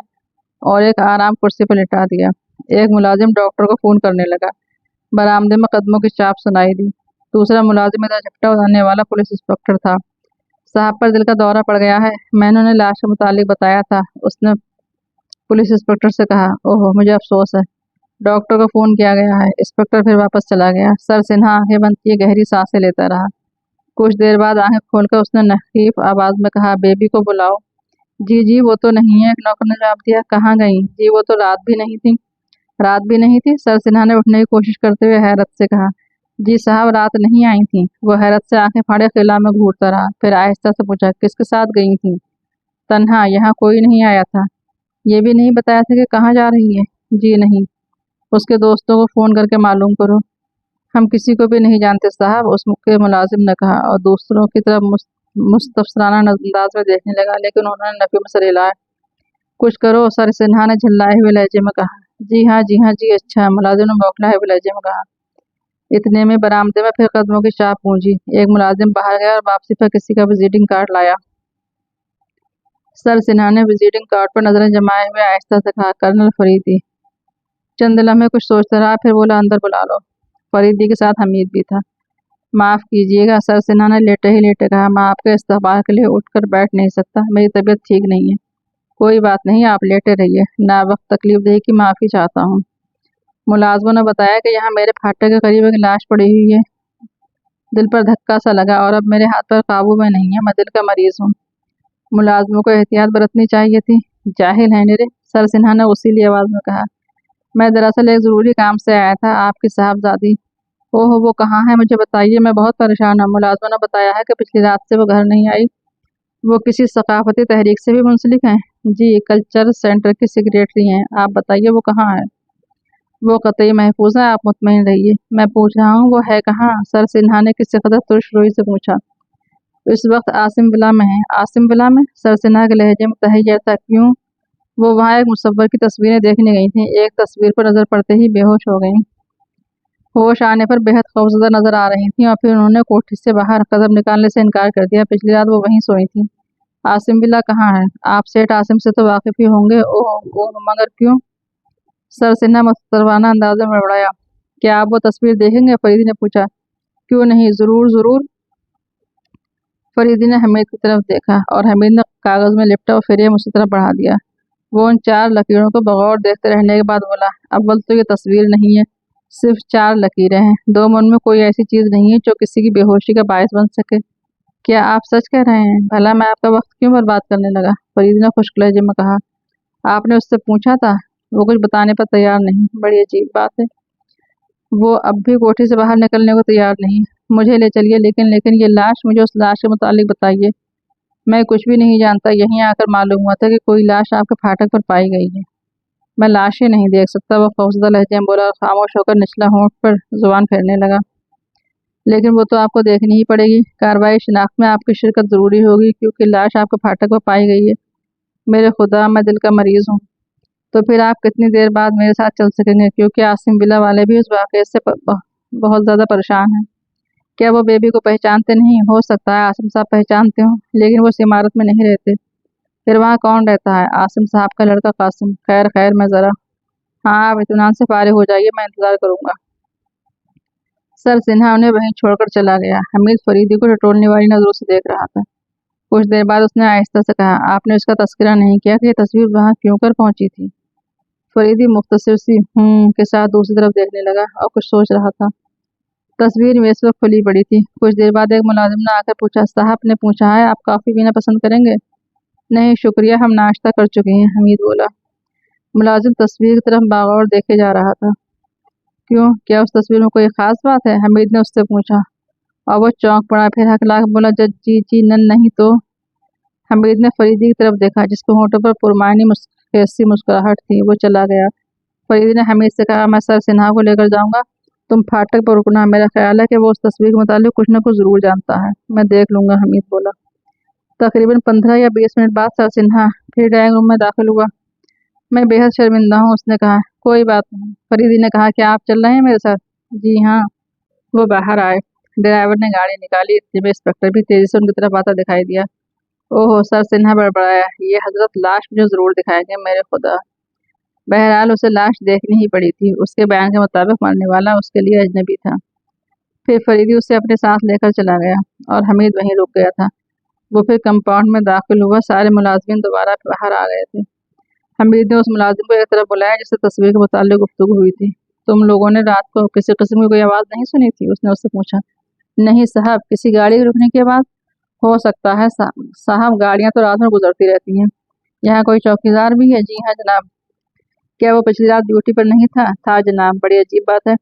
और एक आराम कुर्सी पर लिटा दिया। एक मुलाजिम डॉक्टर को फ़ोन करने लगा। बरामदे में कदमों की चाप सुनाई दी। दूसरा मुलाजिम इधर झपटा उतारने वाला पुलिस इंस्पेक्टर था। साहब पर दिल का दौरा पड़ गया है, मैंने उन्हें लाश के मुतालिक बताया था, उसने पुलिस इंस्पेक्टर से कहा। ओहो, मुझे अफसोस है। डॉक्टर को फ़ोन किया गया है। इंस्पेक्टर फिर वापस चला गया। सर सिन्हा आंखें बंद किए गहरी सांसें लेता रहा। कुछ देर बाद आंखें खोलकर उसने नहीफ आवाज में कहा, बेबी को बुलाओ। जी जी, वो तो नहीं है, एक नौकर ने जवाब दिया। कहाँ गई? जी, वो तो रात भी नहीं थी। रात भी नहीं थी? सर सिन्हा ने उठने की कोशिश करते हुए हैरत से कहा। जी साहब, रात नहीं आई थी। वो हैरत से आंखें फाड़े खिला में घूरता रहा, फिर आहिस्ता से पूछा, किसके साथ गई थी? तन्हा, यहाँ कोई नहीं आया था। ये भी नहीं बताया था कि कहाँ जा रही है? जी नहीं। उसके दोस्तों को फ़ोन करके मालूम करो। हम किसी को भी नहीं जानते साहब, उस के मुलाजिम ने कहा, और दूसरों की तरफ मुस्तफसराना अंदाज में देखने लगा, लेकिन उन्होंने नफी में सर हिलाया। कुछ करो, सर सिन्हा ने झल्लाए हुए लहजे में कहा। जी हाँ, जी हाँ, जी अच्छा, मुलाजिम ने बौखलाए हुए लहजे में कहा। इतने में बरामदे में फिर कदमों की चाप गूंजी। एक मुलाजिम बाहर गया और वापसी पर किसी का विजिटिंग कार्ड लाया। सर सिन्हा ने विजिटिंग कार्ड पर नजरें जमाए हुए आहिस्ता से कहा, कर्नल फरीदी। चंद लम्हे कुछ सोचता रहा, फिर बोला, अंदर बुला लो। फरीदी के साथ हमीद भी था। माफ़ कीजिएगा, सर सिन्हा ने लेटे ही लेटे कहा, मैं आपके इस्तकबाल के लिए उठकर बैठ नहीं सकता, मेरी तबीयत ठीक नहीं है। कोई बात नहीं, आप लेटे रहिए। ना वक्त तकलीफ दे की माफ़ी चाहता हूँ। मुलाजमों ने बताया कि यहाँ मेरे फाटक के करीब एक लाश पड़ी हुई है। दिल पर धक्का सा लगा, और अब मेरे हाथ पर काबू में नहीं है। मैं दिल का मरीज हूँ। मुलाजमों को एहतियात बरतनी चाहिए थी। जाहिल है निरे, सर सिन्हा ने उसीली आवाज़ में कहा। मैं दरअसल एक ज़रूरी काम से आया था। आपकी साहबजादी। ओह, वो कहाँ है? मुझे बताइए, मैं बहुत परेशान हूँ। मुलाजमों ने बताया है कि पिछली रात से वो घर नहीं आई। वो किसी सकाफती तहरीक से भी मुंसलिक हैं? जी, कल्चर सेंटर की सेक्रेटरी हैं। आप बताइए, वो कहाँ है? वो कतई महफूज है, आप मुतमईन रहिए। मैं पूछ रहा हूँ, वो है कहाँ? सर सिन्हा ने किसी कदर तुर्श रोई से पूछा। इस वक्त आसिम विला में है। आसिम विला में? सर सिन्हा के लहजे में तहैयर था। क्यों? वो वहाँ एक मुसव्वर की तस्वीरें देखने गई थीं। एक तस्वीर पर नज़र पड़ते ही बेहोश हो गईं। होश आने पर बेहद खौफजदा नजर आ रही थीं और फिर उन्होंने कोठरी से बाहर कदम निकालने से इनकार कर दिया। पिछली रात वो वहीं सोई थीं। आसिम बिल्ला कहाँ है? आप सेठ आसिम से तो वाकिफ ही होंगे। ओह, मगर क्यों? सर सिन्हा मुस्तरवाना अंदाज में बड़बड़ाया। क्या आप वो तस्वीर देखेंगे? फरीदी ने पूछा। क्यों नहीं, जरूर जरूर। फरीदी ने हमीद की तरफ देखा और हमीद ने कागज में लिपटा और फिर ये मुझसे तरफ बढ़ा दिया। वो उन 4 लकीरों को बगौर देखते रहने के बाद बोला, अव्वल तो ये तस्वीर नहीं है, सिर्फ 4 लकीरें हैं। 2 उनमें कोई ऐसी चीज नहीं है जो किसी की बेहोशी का बायस बन सके। क्या आप सच कह रहे हैं? भला मैं आपका वक्त क्यों बर्बाद करने लगा? फरीदी ने खुश्क लहजे में कहा। आपने उससे पूछा था? वो कुछ बताने पर तैयार नहीं। बड़ी अजीब बात है। वो अब भी कोठरी से बाहर निकलने को तैयार नहीं। मुझे ले चलिए, लेकिन ये लाश, मुझे उस लाश के मुतालिक बताइए। मैं कुछ भी नहीं जानता। यहीं आकर मालूम हुआ था कि कोई लाश आपके फाटक पर पाई गई है। मैं लाशें नहीं देख सकता, वो खौफजदा लहजे में बोला और खामोश होकर निचला होंठ पर जुबान फेरने लगा। लेकिन वो तो आपको देखनी ही पड़ेगी। कार्रवाई शिनाख्त में आपकी शिरकत जरूरी होगी क्योंकि लाश आपके फाटक पर पाई गई है। मेरे खुदा, मैं दिल का मरीज हूँ। तो फिर आप कितनी देर बाद मेरे साथ चल सकेंगे? क्योंकि आसिम बिला वाले भी उस वाक़े से बहुत ज़्यादा परेशान हैं। क्या वो बेबी को पहचानते नहीं? हो सकता है आसिम साहब पहचानते हों, लेकिन वो इस इमारत में नहीं रहते। फिर वहाँ कौन रहता है? आसिम साहब का लड़का कासिम। खैर खैर, मैं ज़रा। हाँ, आप इत्मीनान से फारिग हो जाइए, मैं इंतज़ार करूँगा। सर सिन्हा उन्हें वहीं छोड़कर चला गया। हमीद फरीदी को टटोलने वाली नज़रों से देख रहा था। कुछ देर बाद उसने आहिस्ता से कहा, आपने उसका तस्करा नहीं किया कि ये तस्वीर वहाँ क्यों कर पहुंची थी? फरीदी मुख्तसर सी के साथ दूसरी तरफ देखने लगा और कुछ सोच रहा था। तस्वीर में इस वक्त खुली पड़ी थी। कुछ देर बाद एक मुलाजिम ने आकर पूछा, साहब ने पूछा है आप कॉफ़ी पीना पसंद करेंगे? नहीं शुक्रिया, हम नाश्ता कर चुके हैं, हमीद बोला। मुलाजिम तस्वीर की तरफ बागौर देखे जा रहा था। क्यों, क्या उस तस्वीर में कोई ख़ास बात है? हमीद ने उससे पूछा और वो चौंक पड़ा। फिर हकलाक बोला, जज जी जी नहीं तो। हमीद ने फरीदी की तरफ देखा जिसके होंठों पर पुरमानी कैसी मुस्कुराहट थी। वो चला गया। फरीदी ने हमीद से कहा, मैं सर सिन्हा को लेकर जाऊंगा, तुम फाटक पर रुकना। मेरा ख्याल है कि वो उस तस्वीर के मुतालिक कुछ न कुछ जरूर जानता है। मैं देख लूंगा, हमीद बोला। तकरीबन 15 या 20 मिनट बाद सर सिन्हा फिर ड्राइंग रूम में दाखिल हुआ। मैं बेहद शर्मिंदा हूँ, उसने कहा। कोई बात नहीं, फरीदी ने कहा। क्या आप चल रहे हैं मेरे साथ? जी हाँ। वो बाहर आए। ड्राइवर ने गाड़ी निकाली। इतने में इंस्पेक्टर भी तेजी से उनकी तरफ आता दिखाई दिया। ओहो, सर सिन्हा बड़बड़ाया, ये हजरत लाश मुझे जरूर दिखाएंगे, मेरे खुदा। बहरहाल उसे लाश देखनी ही पड़ी थी। उसके बयान के मुताबिक मरने वाला उसके लिए अजनबी था। फिर फरीदी उसे अपने साथ लेकर चला गया और हमीद वहीं रुक गया था। वो फिर कंपाउंड में दाखिल हुआ। सारे मुलाजिम दोबारा बाहर आ गए थे। हमीद ने उस मुलाजिम को एक तरफ बुलाया जिससे तस्वीर के मुताल्लिक गुफ्तगू हुई थी। तुम लोगों ने रात को किसी किस्म की कोई आवाज़ नहीं सुनी थी? उसने उससे पूछा। नहीं साहब, किसी गाड़ी के रुकने की आवाज़? हो सकता है साहब, गाड़ियाँ तो रात में गुजरती रहती हैं। यहाँ कोई चौकीदार भी है? जी हाँ जनाब। क्या वो पिछली रात ड्यूटी पर नहीं था? था जनाब। बड़ी अजीब बात है।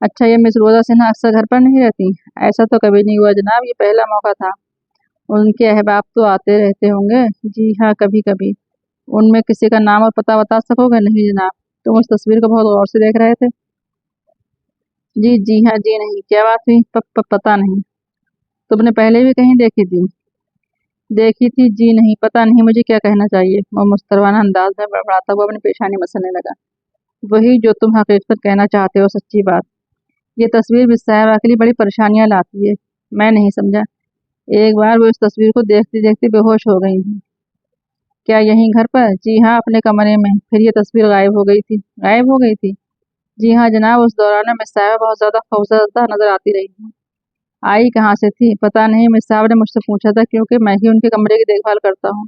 अच्छा, ये मिस रोजा सिन्हा अक्सर घर पर नहीं रहती? ऐसा तो कभी नहीं हुआ जनाब, ये पहला मौका था। उनके अहबाब तो आते रहते होंगे? जी हाँ, कभी कभी। उनमें किसी का नाम और पता बता सकोगे? नहीं जनाब। तुम उस तस्वीर को बहुत गौर से देख रहे थे? जी हाँ जी नहीं। क्या बात हुई? पता नहीं। तुमने पहले भी कहीं देखी थी? देखी थी जी नहीं। पता नहीं मुझे क्या कहना चाहिए। वो मुस्तरवाना अंदाज में बड़बड़ाता हुआ अपनी पेशानी मसलने लगा। वही जो तुम हकीकत कहना चाहते हो, सच्ची बात। ये तस्वीर भी साहब के लिए बड़ी परेशानियां लाती है। मैं नहीं समझा। एक बार वो इस तस्वीर को देखते देखते बेहोश हो गई थी। क्या यहीं घर पर? जी हाँ, अपने कमरे में। फिर ये तस्वीर गायब हो गई थी? गायब हो गई थी? जी हाँ जनाब। उस दौरान मिस साहबा बहुत ज्यादा खौफजदा नजर आती रही थी। आई कहाँ से थी? पता नहीं, मिस साहब ने मुझसे पूछा था क्योंकि मैं ही उनके कमरे की देखभाल करता हूँ।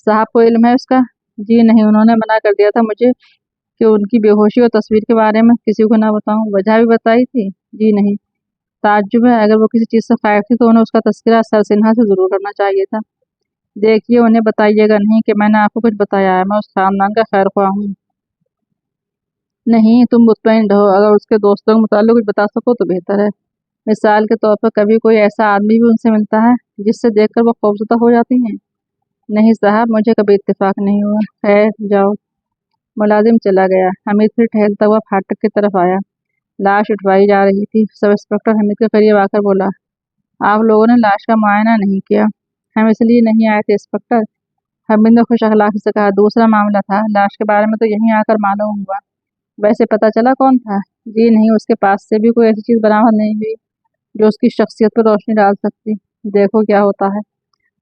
साहब को इल्म है उसका? जी नहीं, उन्होंने मना कर दिया था मुझे कि उनकी बेहोशी और तस्वीर के बारे में किसी को ना बताऊं। वजह भी बताई थी? जी नहीं। ताज्जुब है, अगर वो किसी चीज़ से खायफ थी तो उन्हें उसका तस्करा सर सिन्हा से जरूर करना चाहिए था। देखिए, उन्हें बताइएगा नहीं कि मैंने आपको कुछ बताया है। मैं उस खानदान का खैर ख्वाह हूँ। नहीं, तुम मुतमईन रहो। अगर उसके दोस्तों के मुताल्लिक कुछ बता सको तो बेहतर है। मिसाल के तौर पर कभी कोई ऐसा आदमी भी उनसे मिलता है जिससे देखकर वो खौफजदा हो जाती हैं? नहीं साहब, मुझे कभी इत्तेफाक नहीं हुआ। खैर, जाओ। मुलाजिम चला गया। हमीद फिर टहलता हुआ फाटक की तरफ आया। लाश उठवाई जा रही थी। सब इंस्पेक्टर हमीद के करीब आकर बोला, आप लोगों ने लाश का मुआयना नहीं किया? हम इसलिए नहीं आए थे इंस्पेक्टर हमीद ने खुश अखलाकी से कहा, दूसरा मामला था, लाश के बारे में तो यहीं आकर मालूम हुआ। वैसे पता चला कौन था? जी नहीं, उसके पास से भी कोई ऐसी चीज़ बरामद नहीं हुई जो उसकी शख्सियत पर रोशनी डाल सकती। देखो क्या होता है,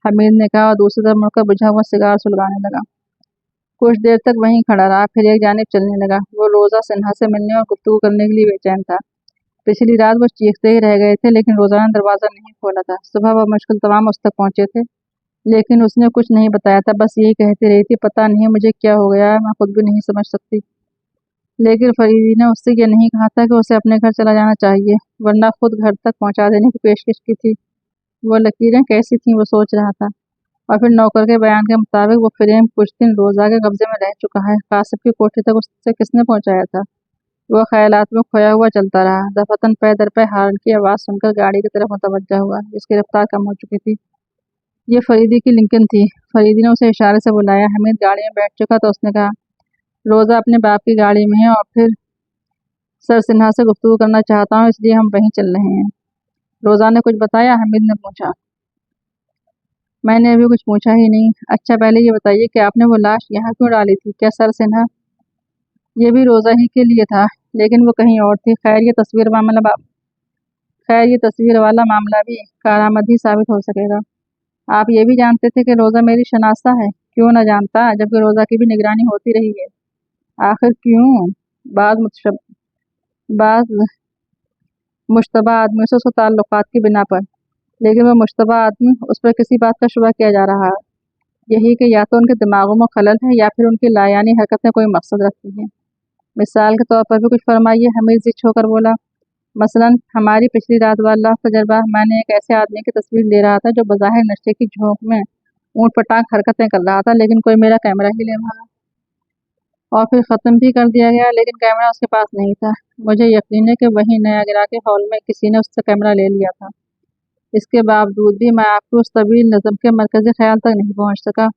हमीद ने कहा और दूसरी तरफ मुड़कर बुझा हुआ सिगार सुलगाने लगा। कुछ देर तक वहीं खड़ा रहा, फिर एक जानिब चलने लगा। वो रोज़ा सिन्हा से मिलने और गुफ्तगू करने के लिए बेचैन था। पिछली रात वो चीखते ही रह गए थे, लेकिन रोज़ा ने दरवाज़ा नहीं खोला था। सुबह वह मुश्किल तमाम उस तक पहुँचे थे, लेकिन उसने कुछ नहीं बताया था, बस यही कहती रही थी, पता नहीं मुझे क्या हो गया है, मैं खुद भी नहीं समझ सकती। लेकिन फरीदी ने उससे ये नहीं कहा था कि उसे अपने घर चला जाना चाहिए, वरना खुद घर तक पहुंचा देने की पेशकश की थी। वो लकीरें कैसी थीं, वो सोच रहा था। और फिर नौकर के बयान के मुताबिक वो फ्रेम कुछ दिन रोज़ा के कब्जे में रह चुका है। कासिफ की कोठी तक उससे किसने पहुंचाया था? वो ख्यालात में खोया हुआ चलता रहा। दफतन पे दर पे हार्न की आवाज़ सुनकर गाड़ी की तरफ मुतवज्जा हुआ, जिसकी रफ्तार कम हो चुकी थी। ये फरीदी की लिंकन थी। फरीदी ने उसे इशारे से बुलाया। हमीद गाड़ी में बैठ चुका तो उसने कहा, रोज़ा अपने बाप की गाड़ी में है और फिर सर सिन्हा से गुफ्तगू करना चाहता हूँ, इसलिए हम वहीं चल रहे हैं। रोज़ा ने कुछ बताया? हमीद ने पूछा। मैंने अभी कुछ पूछा ही नहीं। अच्छा, पहले ये बताइए कि आपने वो लाश यहाँ क्यों डाली थी? क्या सर सिन्हा? ये भी रोज़ा ही के लिए था, लेकिन वो कहीं और थी। खैर ये तस्वीर वाला मामला भी कारामद ही साबित हो सकेगा। आप ये भी जानते थे कि रोज़ा मेरी शनासा है? क्यों न जानता, जबकि रोज़ा की भी निगरानी होती रही है। आखिर क्यों? बाद मुतशब बाद मुश्तबा आदमी से उसके ताल्लुकात की बिना पर। लेकिन वो मुश्तबा आदमी, उस पर किसी बात का शुबा किया जा रहा है, यही कि या तो उनके दिमागों में खलल है या फिर उनकी लायानी हरकतें कोई मकसद रखती हैं। मिसाल के तौर पर भी कुछ फरमाइए, हमीद जिद होकर बोला। मसलन हमारी पिछली रात वाला तजर्बा, मैंने एक ऐसे आदमी की तस्वीर ले रहा था जो बज़ाहिर नशे की झोंक में ऊँट पटांग हरकतें कर रहा था, लेकिन कोई मेरा कैमरा ही ले भागा। और फिर ख़त्म भी कर दिया गया, लेकिन कैमरा उसके पास नहीं था। मुझे यकीन है कि वहीं नयागरा के हॉल में किसी ने उससे कैमरा ले लिया था। इसके बावजूद भी मैं आपको उस तवील नज़म के मरकज़ी ख्याल तक नहीं पहुँच सका।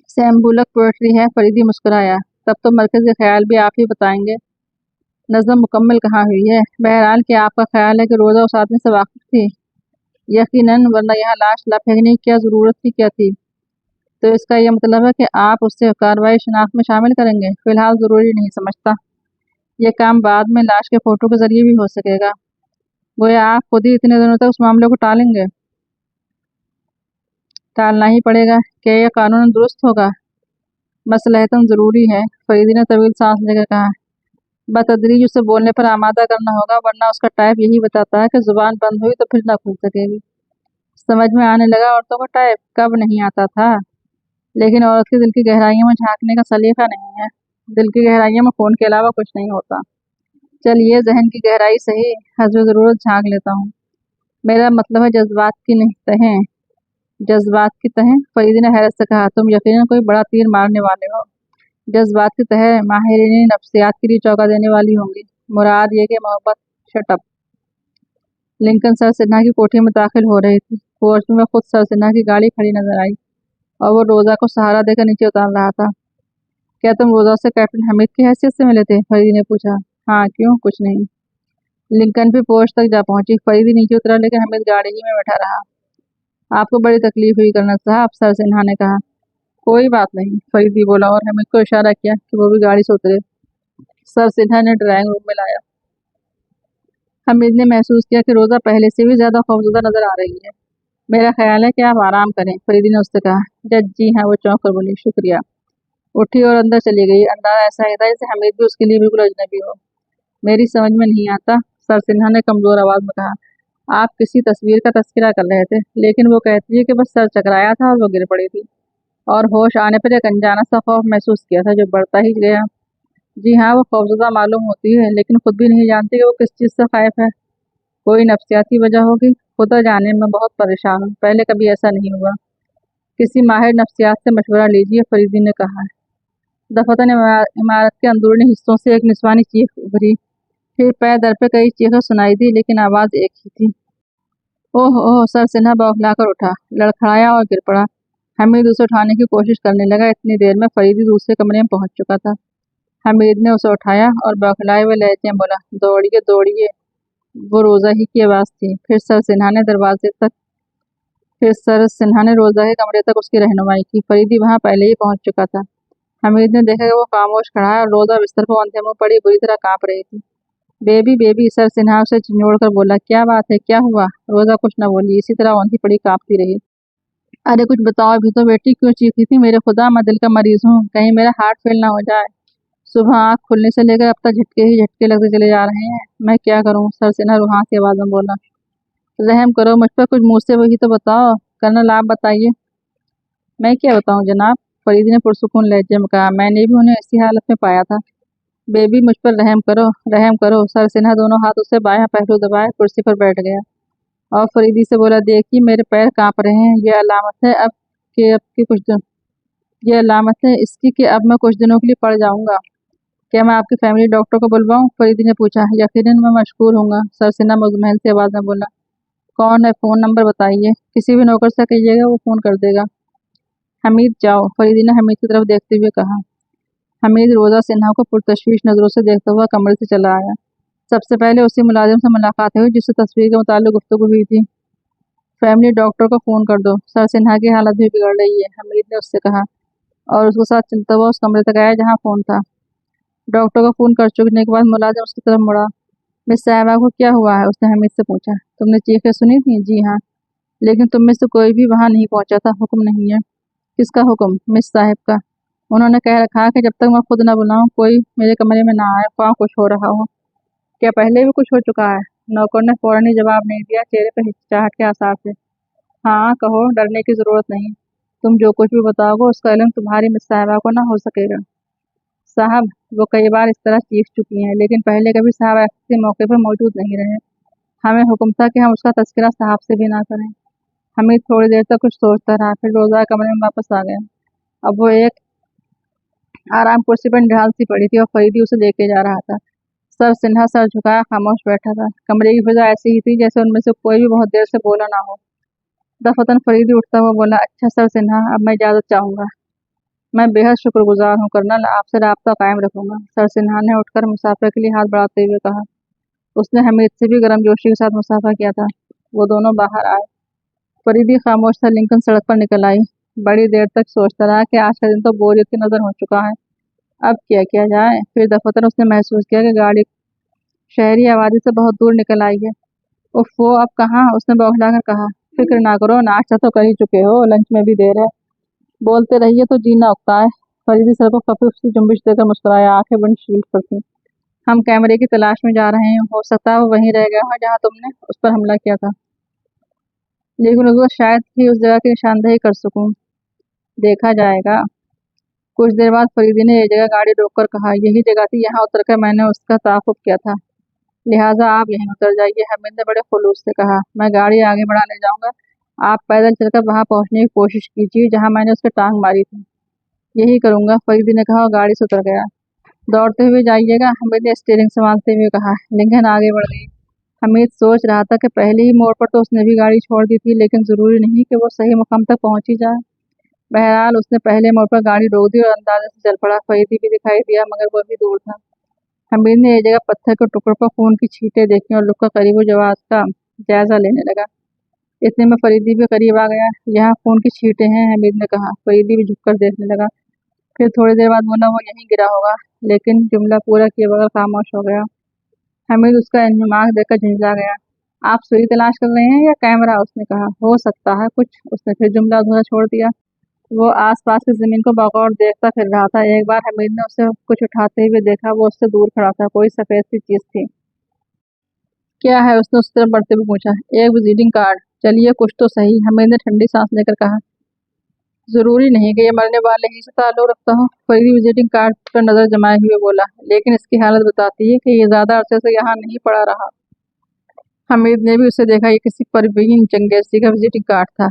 सैम बुलक पोएट्री है, फरीदी मुस्कुराया। तब तो मरकज़ी ख्याल भी आप ही बताएंगे। नज़म मुकम्मल कहाँ हुई है? बहरहाल क्या आपका ख्याल है कि रोज़ा उस आदमी से वाकिफ़ थी? यकीनन, वरना यहाँ लाश ला फेंकने की क्या ज़रूरत थी, क्या थी? तो इसका यह मतलब है कि आप उससे कार्रवाई शनाख्त में शामिल करेंगे? फ़िलहाल ज़रूरी नहीं समझता। यह काम बाद में लाश के फ़ोटो के ज़रिए भी हो सकेगा। गोया आप खुद ही इतने दिनों तक उस मामले को टालेंगे? टालना ही पड़ेगा। क्या यह कानून दुरुस्त होगा? मसलहतन ज़रूरी है, फरीदी ने तवील सांस लेकर कहा। बतदरीज उसे बोलने पर आमादा करना होगा, वरना उसका टाइप यही बताता है कि ज़ुबान बंद हुई तो फिर ना खुल सकेगी। समझ में आने लगा औरतों का टाइप? कब नहीं आता था, लेकिन औरत के दिल की गहराइयों में झांकने का सलीका नहीं है। दिल की गहराइयों में खून के अलावा कुछ नहीं होता। चलिए, जहन की गहराई सही, हस्ब ज़रूरत झांक लेता हूँ। मेरा मतलब है जज्बात की नहीं तहें। जज्बात की तहें? फरीदी ने हैरत से कहा, तुम यकीनन कोई बड़ा तीर मारने वाले हो। जज्बात की तहें माहिरीन नफ्सियात के लिए चौंका देने वाली होंगी। मुराद ये कि मोहब्बत। शटअप। लिंकन सर सिन्हा की कोठी में दाखिल हो रही थी। कोर्ट में खुद सर सिन्हा की गाड़ी खड़ी नजर आई और वो रोज़ा को सहारा देकर नीचे उतार रहा था। क्या तुम रोज़ा से कैप्टन हमीद की हैसियत से मिले थे? फरीदी ने पूछा। हाँ, क्यों? कुछ नहीं। लिंकन भी पोस्ट तक जा पहुंची। फरीदी नीचे उतरा, लेकिन हमीद गाड़ी ही में बैठा रहा। आपको बड़ी तकलीफ हुई कर्नल साहब, सर सिन्हा ने कहा। कोई बात नहीं, फरीदी बोला और हमीद को इशारा किया कि वो भी गाड़ी से उतरे। सर सिन्हा ने ड्राइंग रूम में लाया। हमीद ने महसूस किया कि रोज़ा पहले से भी ज्यादा खौफजदा नजर आ रही है। मेरा ख्याल है कि आप आराम करें, फरीदी ने उससे कहा। जज जी हाँ, वो चौंक कर बोली। शुक्रिया। उठी और अंदर चली गई। अंदाजा ऐसा ही था जैसे हमीद भी उसके लिए बिल्कुल अजनबी हो। मेरी समझ में नहीं आता, सर सिन्हा ने कमजोर आवाज में कहा। आप किसी तस्वीर का तस्करा कर रहे थे, लेकिन वो कहती है कि बस सर चकराया था और वो गिर पड़ी थी, और होश आने पर एक अनजाना सा खौफ महसूस किया था जो बढ़ता ही गया। जी हाँ, वो खौफजदा मालूम होती है, लेकिन खुद भी नहीं जानती कि वो किस चीज़ से खाइफ है। कोई नफ्सियाती वजह होगी, खुदा जाने, में बहुत परेशान हूँ, पहले कभी ऐसा नहीं हुआ। किसी माहिर नफ्सियात से मशवरा लीजिए, फरीदी ने कहा। दफतन इमारत के अंदरूनी हिस्सों से एक निस्वानी चीख उभरी। फिर पैर दर पे कई चीखें सुनाई दी, लेकिन आवाज़ एक ही थी। ओह ओह! सर सिन्हा बौखलाकर उठा, लड़खड़ाया और गिर पड़ा। हमीद उसे उठाने की कोशिश करने लगा। इतनी देर में फरीदी दूसरे कमरे में पहुंच चुका था। हमीद ने उसे उठाया और बौखलाए हुए लहजे में बोला, दौड़िए दौड़िए। वो रोज़ा ही की आवाज़ थी। फिर सर सिन्हा ने दरवाजे तक फिर सर सिन्हा ने रोज़ा के कमरे तक उसकी रहनुमाई की। फरीदी वहाँ पहले ही पहुँच चुका था। हमीद ने देखा कि वो खामोश खड़ा है और रोज़ा बिस्तर पर औंधे मुँह पड़ी बुरी तरह काँप रही थी। बेबी बेबी, सर सिन्हा उसे झिंझोड़ कर बोला। क्या बात है, क्या हुआ? रोज़ा कुछ न बोली, इसी तरह औंधी पड़ी काँपती रही। अरे कुछ बताओ अभी तो बेटी, क्यों चीखती थी? मेरे खुदा, मैं दिल का मरीज हूँ, कहीं मेरा हार्ट फेल ना हो जाए। सुबह आँख खुलने से लेकर अब तक झटके ही झटके लगते चले जा रहे हैं। मैं क्या करूँ? सर सिन्हा रुहासी आवाज़ में बोला। रहम करो मुझ पर, कुछ मुँह से वही तो बताओ। कर्नल आप बताइए। मैं क्या बताऊँ जनाब, फरीदी ने पुरसुकून लहजे में कहा। मैंने भी उन्हें इसी हालत में पाया था। बेबी मुझ पर रहम करो, रहम करो। सर सिन्हा दोनों हाथ उससे बायां पहलू दबाए कुर्सी पर बैठ गया और फरीदी से बोला, देखिए मेरे पैर कांप रहे हैं। ये अलामत है ये अलामत है इसकी कि अब मैं कुछ दिनों के लिए पड़ जाऊंगा। क्या मैं आपकी फैमिली डॉक्टर को बुलवाऊं? फरीदी ने पूछा। यकीनन मैं मशकूर हूँगा, सर सिन्हा मुजमहल से आवाज़ में बोला। कौन है? फ़ोन नंबर बताइए, किसी भी नौकर से कहिएगा वो फ़ोन कर देगा। हमीद जाओ, फरीदी ने हमीद की तरफ देखते हुए कहा। हमीद रोज़ा सिन्हा को पुरतशवीश नज़रों से देखता हुआ कमरे से चला आया। सबसे पहले उसी मुलाजिम से मुलाकात हुई जिससे तस्वीर के मुताल्लिक गुफ्तगू हुई थी। फैमिली डॉक्टर को फ़ोन कर दो, सर सिन्हा की हालत भी बिगड़ रही है, हमीद ने उससे कहा और उसके साथ चलता हुआ उस कमरे तक आया जहाँ फ़ोन था। डॉक्टर को फ़ोन कर चुकने के बाद मुलाजिम उसकी तरफ मुड़ा। मिस साहिबा को क्या हुआ है? उसने हमीद से पूछा। तुमने चीखें सुनी थी? जी हाँ, लेकिन तुम में से कोई भी वहाँ नहीं पहुँचा था। हुक्म नहीं है। किसका हुक्म? मिस साहिब का। उन्होंने कह रखा है कि जब तक मैं खुद न बुलाऊं कोई मेरे कमरे में ना आए, ख्वाह कुछ हो रहा हो। क्या पहले भी कुछ हो चुका है? नौकर ने फौरन ही जवाब नहीं दिया, चेहरे पर हिचकिचाहट के आसार थे। हाँ कहो, डरने की ज़रूरत नहीं। तुम जो कुछ भी बताओगे उसका इल्म तुम्हारी मिस साहिबा को ना हो सकेगा। साहब, वो कई बार इस तरह चीख चुकी हैं, लेकिन पहले कभी साहब ऐसे मौके पर मौजूद नहीं रहे। हमें हुक्म था कि हम उसका तज़किरा साहब से भी ना करें। हमीद थोड़ी देर तक कुछ सोचता रहा, फिर रोज़ा कमरे में वापस आ गया। अब वो एक आराम कुर्सी पर निढाल सी पड़ी थी और फरीदी उसे लेके जा रहा था। सर सिन्हा सर झुकाया खामोश बैठा था। कमरे की फिजा ऐसी ही थी जैसे उनमें से कोई भी बहुत देर से बोला ना हो। दफतन फरीदी उठता हुआ बोला, अच्छा सर सिन्हा, अब मैं इजाज़त चाहूँगा। मैं बेहद शुक्रगुजार हूँ कर्नल, आपसे राब्ता कायम रखूंगा, सर सिन्हा ने उठकर मुसाफिर के लिए हाथ बढ़ाते हुए कहा। उसने हमीद से भी गर्मजोशी के साथ मुसाफा किया था। वो दोनों बाहर आए। फरीदी खामोश था। लिंकन सड़क पर निकल आई। बड़ी देर तक सोचता रहा कि आज का दिन तो बोरियत की नज़र हो चुका है, अब क्या किया जाए। फिर दफतन उसने महसूस किया कि गाड़ी शहरी आबादी से बहुत दूर निकल आई है। उफ, वो अब कहाँ? उसने बौखलाकर कहा। फिक्र ना करो, नाश्ता तो कर ही चुके हो, लंच में भी देर है। बोलते रहिए तो जीना उगता है। फरीदी सर को खफीफ सी जुम्बिश देकर मुस्कुराया, आंखें विंडशील्ड पर थीं। हम कैमरे की तलाश में जा रहे हैं, हो सकता है वो वहीं रह गया हो जहाँ तुमने उस पर हमला किया था, लेकिन उस वक्त शायद ही उस जगह की निशानदेही कर सकूं। देखा जाएगा। कुछ देर बाद फरीदी ने एक जगह गाड़ी रोककर कहा, यही जगह थी, यहाँ उतरकर मैंने उसका ताक़ुब किया था, लिहाजा आप यहीं उतर जाइए। हमीद ने बड़े खुलूस से कहा। मैं गाड़ी आगे बढ़ाने जाऊंगा, आप पैदल चलकर वहां पहुंचने की कोशिश कीजिए जहां मैंने उसके टांग मारी थी। यही करूंगा, फरीदी ने कहा और गाड़ी से उतर गया। दौड़ते हुए जाइएगा, हमीद ने स्टीयरिंग संभालते हुए कहा। लिंकन आगे बढ़ गई। हमीद सोच रहा था कि पहले ही मोड़ पर तो उसने भी गाड़ी छोड़ दी थी, लेकिन जरूरी नहीं कि वो सही मुकाम तक पहुंच ही जाए। बहरहाल उसने पहले मोड़ पर गाड़ी रोक दी और अंदाजे से चल पड़ा। फरीदी भी दिखाई दिया, मगर वो भी दूर था। हमीद ने एक जगह पत्थर के टुकड़ों पर खून की छींटें देखी और लुक कर करीब जवाब का जायजा लेने लगा। इतने में फरीदी भी करीब आ गया। यहाँ खून की छींटें हैं, हमीद ने कहा। फरीदी भी झुककर देखने लगा। फिर थोड़ी देर बाद बोला, वो यहीं गिरा होगा, लेकिन जुमला पूरा किए बगैर खामोश हो गया। हमीद उसका इंहमाक देखकर झंझला गया। आप सुई तलाश कर रहे हैं या कैमरा? उसने कहा। हो सकता है कुछ। उसने फिर जुमला अधूरा छोड़ दिया। वो आसपास की जमीन को बगौर देखता फिर रहा था। एक बार हमीद ने उसे कुछ उठाते हुए देखा। वो उससे दूर खड़ा था। कोई सफेद सी चीज थी। क्या है? उसने उस तरफ बढ़ते हुए पूछा। एक विजिटिंग कार्ड। चलिए कुछ तो सही, हमीद ने ठंडी सांस लेकर कहा। जरूरी नहीं कि ये मरने वाले ही से ताल्लुक रखता हो, फरीदी विजिटिंग कार्ड पर नजर जमाए हुए बोला, लेकिन इसकी हालत बताती है कि ये ज्यादा अरसे से यहाँ नहीं पड़ा रहा। हमीद ने भी उसे देखा। ये किसी परवीन चंगेजी का विजिटिंग कार्ड था।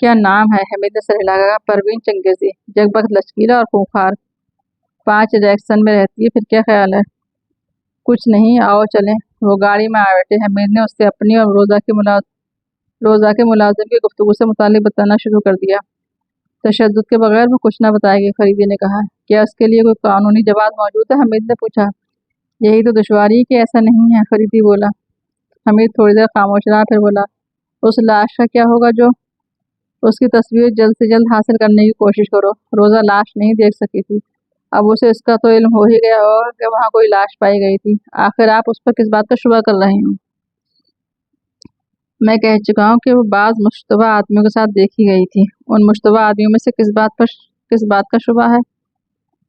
क्या नाम है? हमीद ने सर हिलाकर। परवीन चंगेजी, जगबख्त, लचकीला और खूंखार, 5 रिएक्शन में रहती है। फिर क्या ख्याल है? कुछ नहीं, आओ चलें। वो गाड़ी में आ बैठे। हमीद ने उससे अपनी और रोजा के मुलाजिम की गुफ्तगू से मुतालिक बताना शुरू कर दिया। तशद्दुद के बगैर वो कुछ ना बताएगी, फरीदी ने कहा। क्या उसके लिए कोई कानूनी जवाब मौजूद है? हमीद ने पूछा। यही तो दुश्वारी है कि ऐसा नहीं है, फरीदी बोला। हमीद थोड़ी देर खामोश रहा, फिर बोला, उस लाश का क्या होगा जो اس کی تصویر جلد سے جلد حاصل کرنے کی کوشش کرو۔ روزہ لاش نہیں دیکھ سکی تھی، اب اسے اس کا تو علم ہو ہی گیا ہوگا کہ وہاں کوئی لاش پائی گئی تھی۔ آخر آپ اس پر کس بات کا شبہ کر رہے ہیں؟ میں کہہ چکا ہوں کہ وہ بعض مشتبہ آدمیوں کے ساتھ دیکھی گئی تھی۔ ان مشتبہ آدمیوں میں سے کس بات کا شبہ ہے؟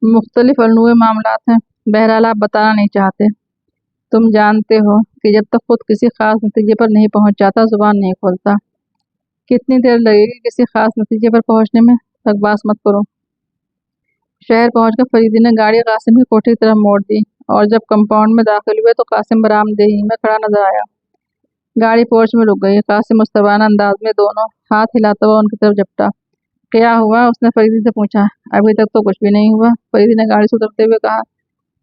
مختلف النوع معاملات ہیں، بہرحال آپ بتانا نہیں چاہتے۔ تم جانتے ہو کہ جب تک خود کسی خاص نتیجے پر نہیں پہنچ جاتا زبان نہیں کھولتا۔ کتنی دیر لگے گی کسی خاص نتیجے پر پہنچنے میں؟ بکواس مت کرو۔ شہر پہنچ کر فریدی نے گاڑی قاسم کی کوٹھی کی طرف موڑ دی، اور جب کمپاؤنڈ میں داخل ہوئے تو قاسم برآمدہی میں کھڑا نظر آیا۔ گاڑی پورچ میں رک گئی۔ قاسم مستبانہ انداز میں دونوں ہاتھ ہلاتا ہوا ان کی طرف جھپٹا۔ کیا ہوا؟ اس نے فریدی سے پوچھا۔ ابھی تک تو کچھ بھی نہیں ہوا، فریدی نے گاڑی سے اترتے ہوئے کہا۔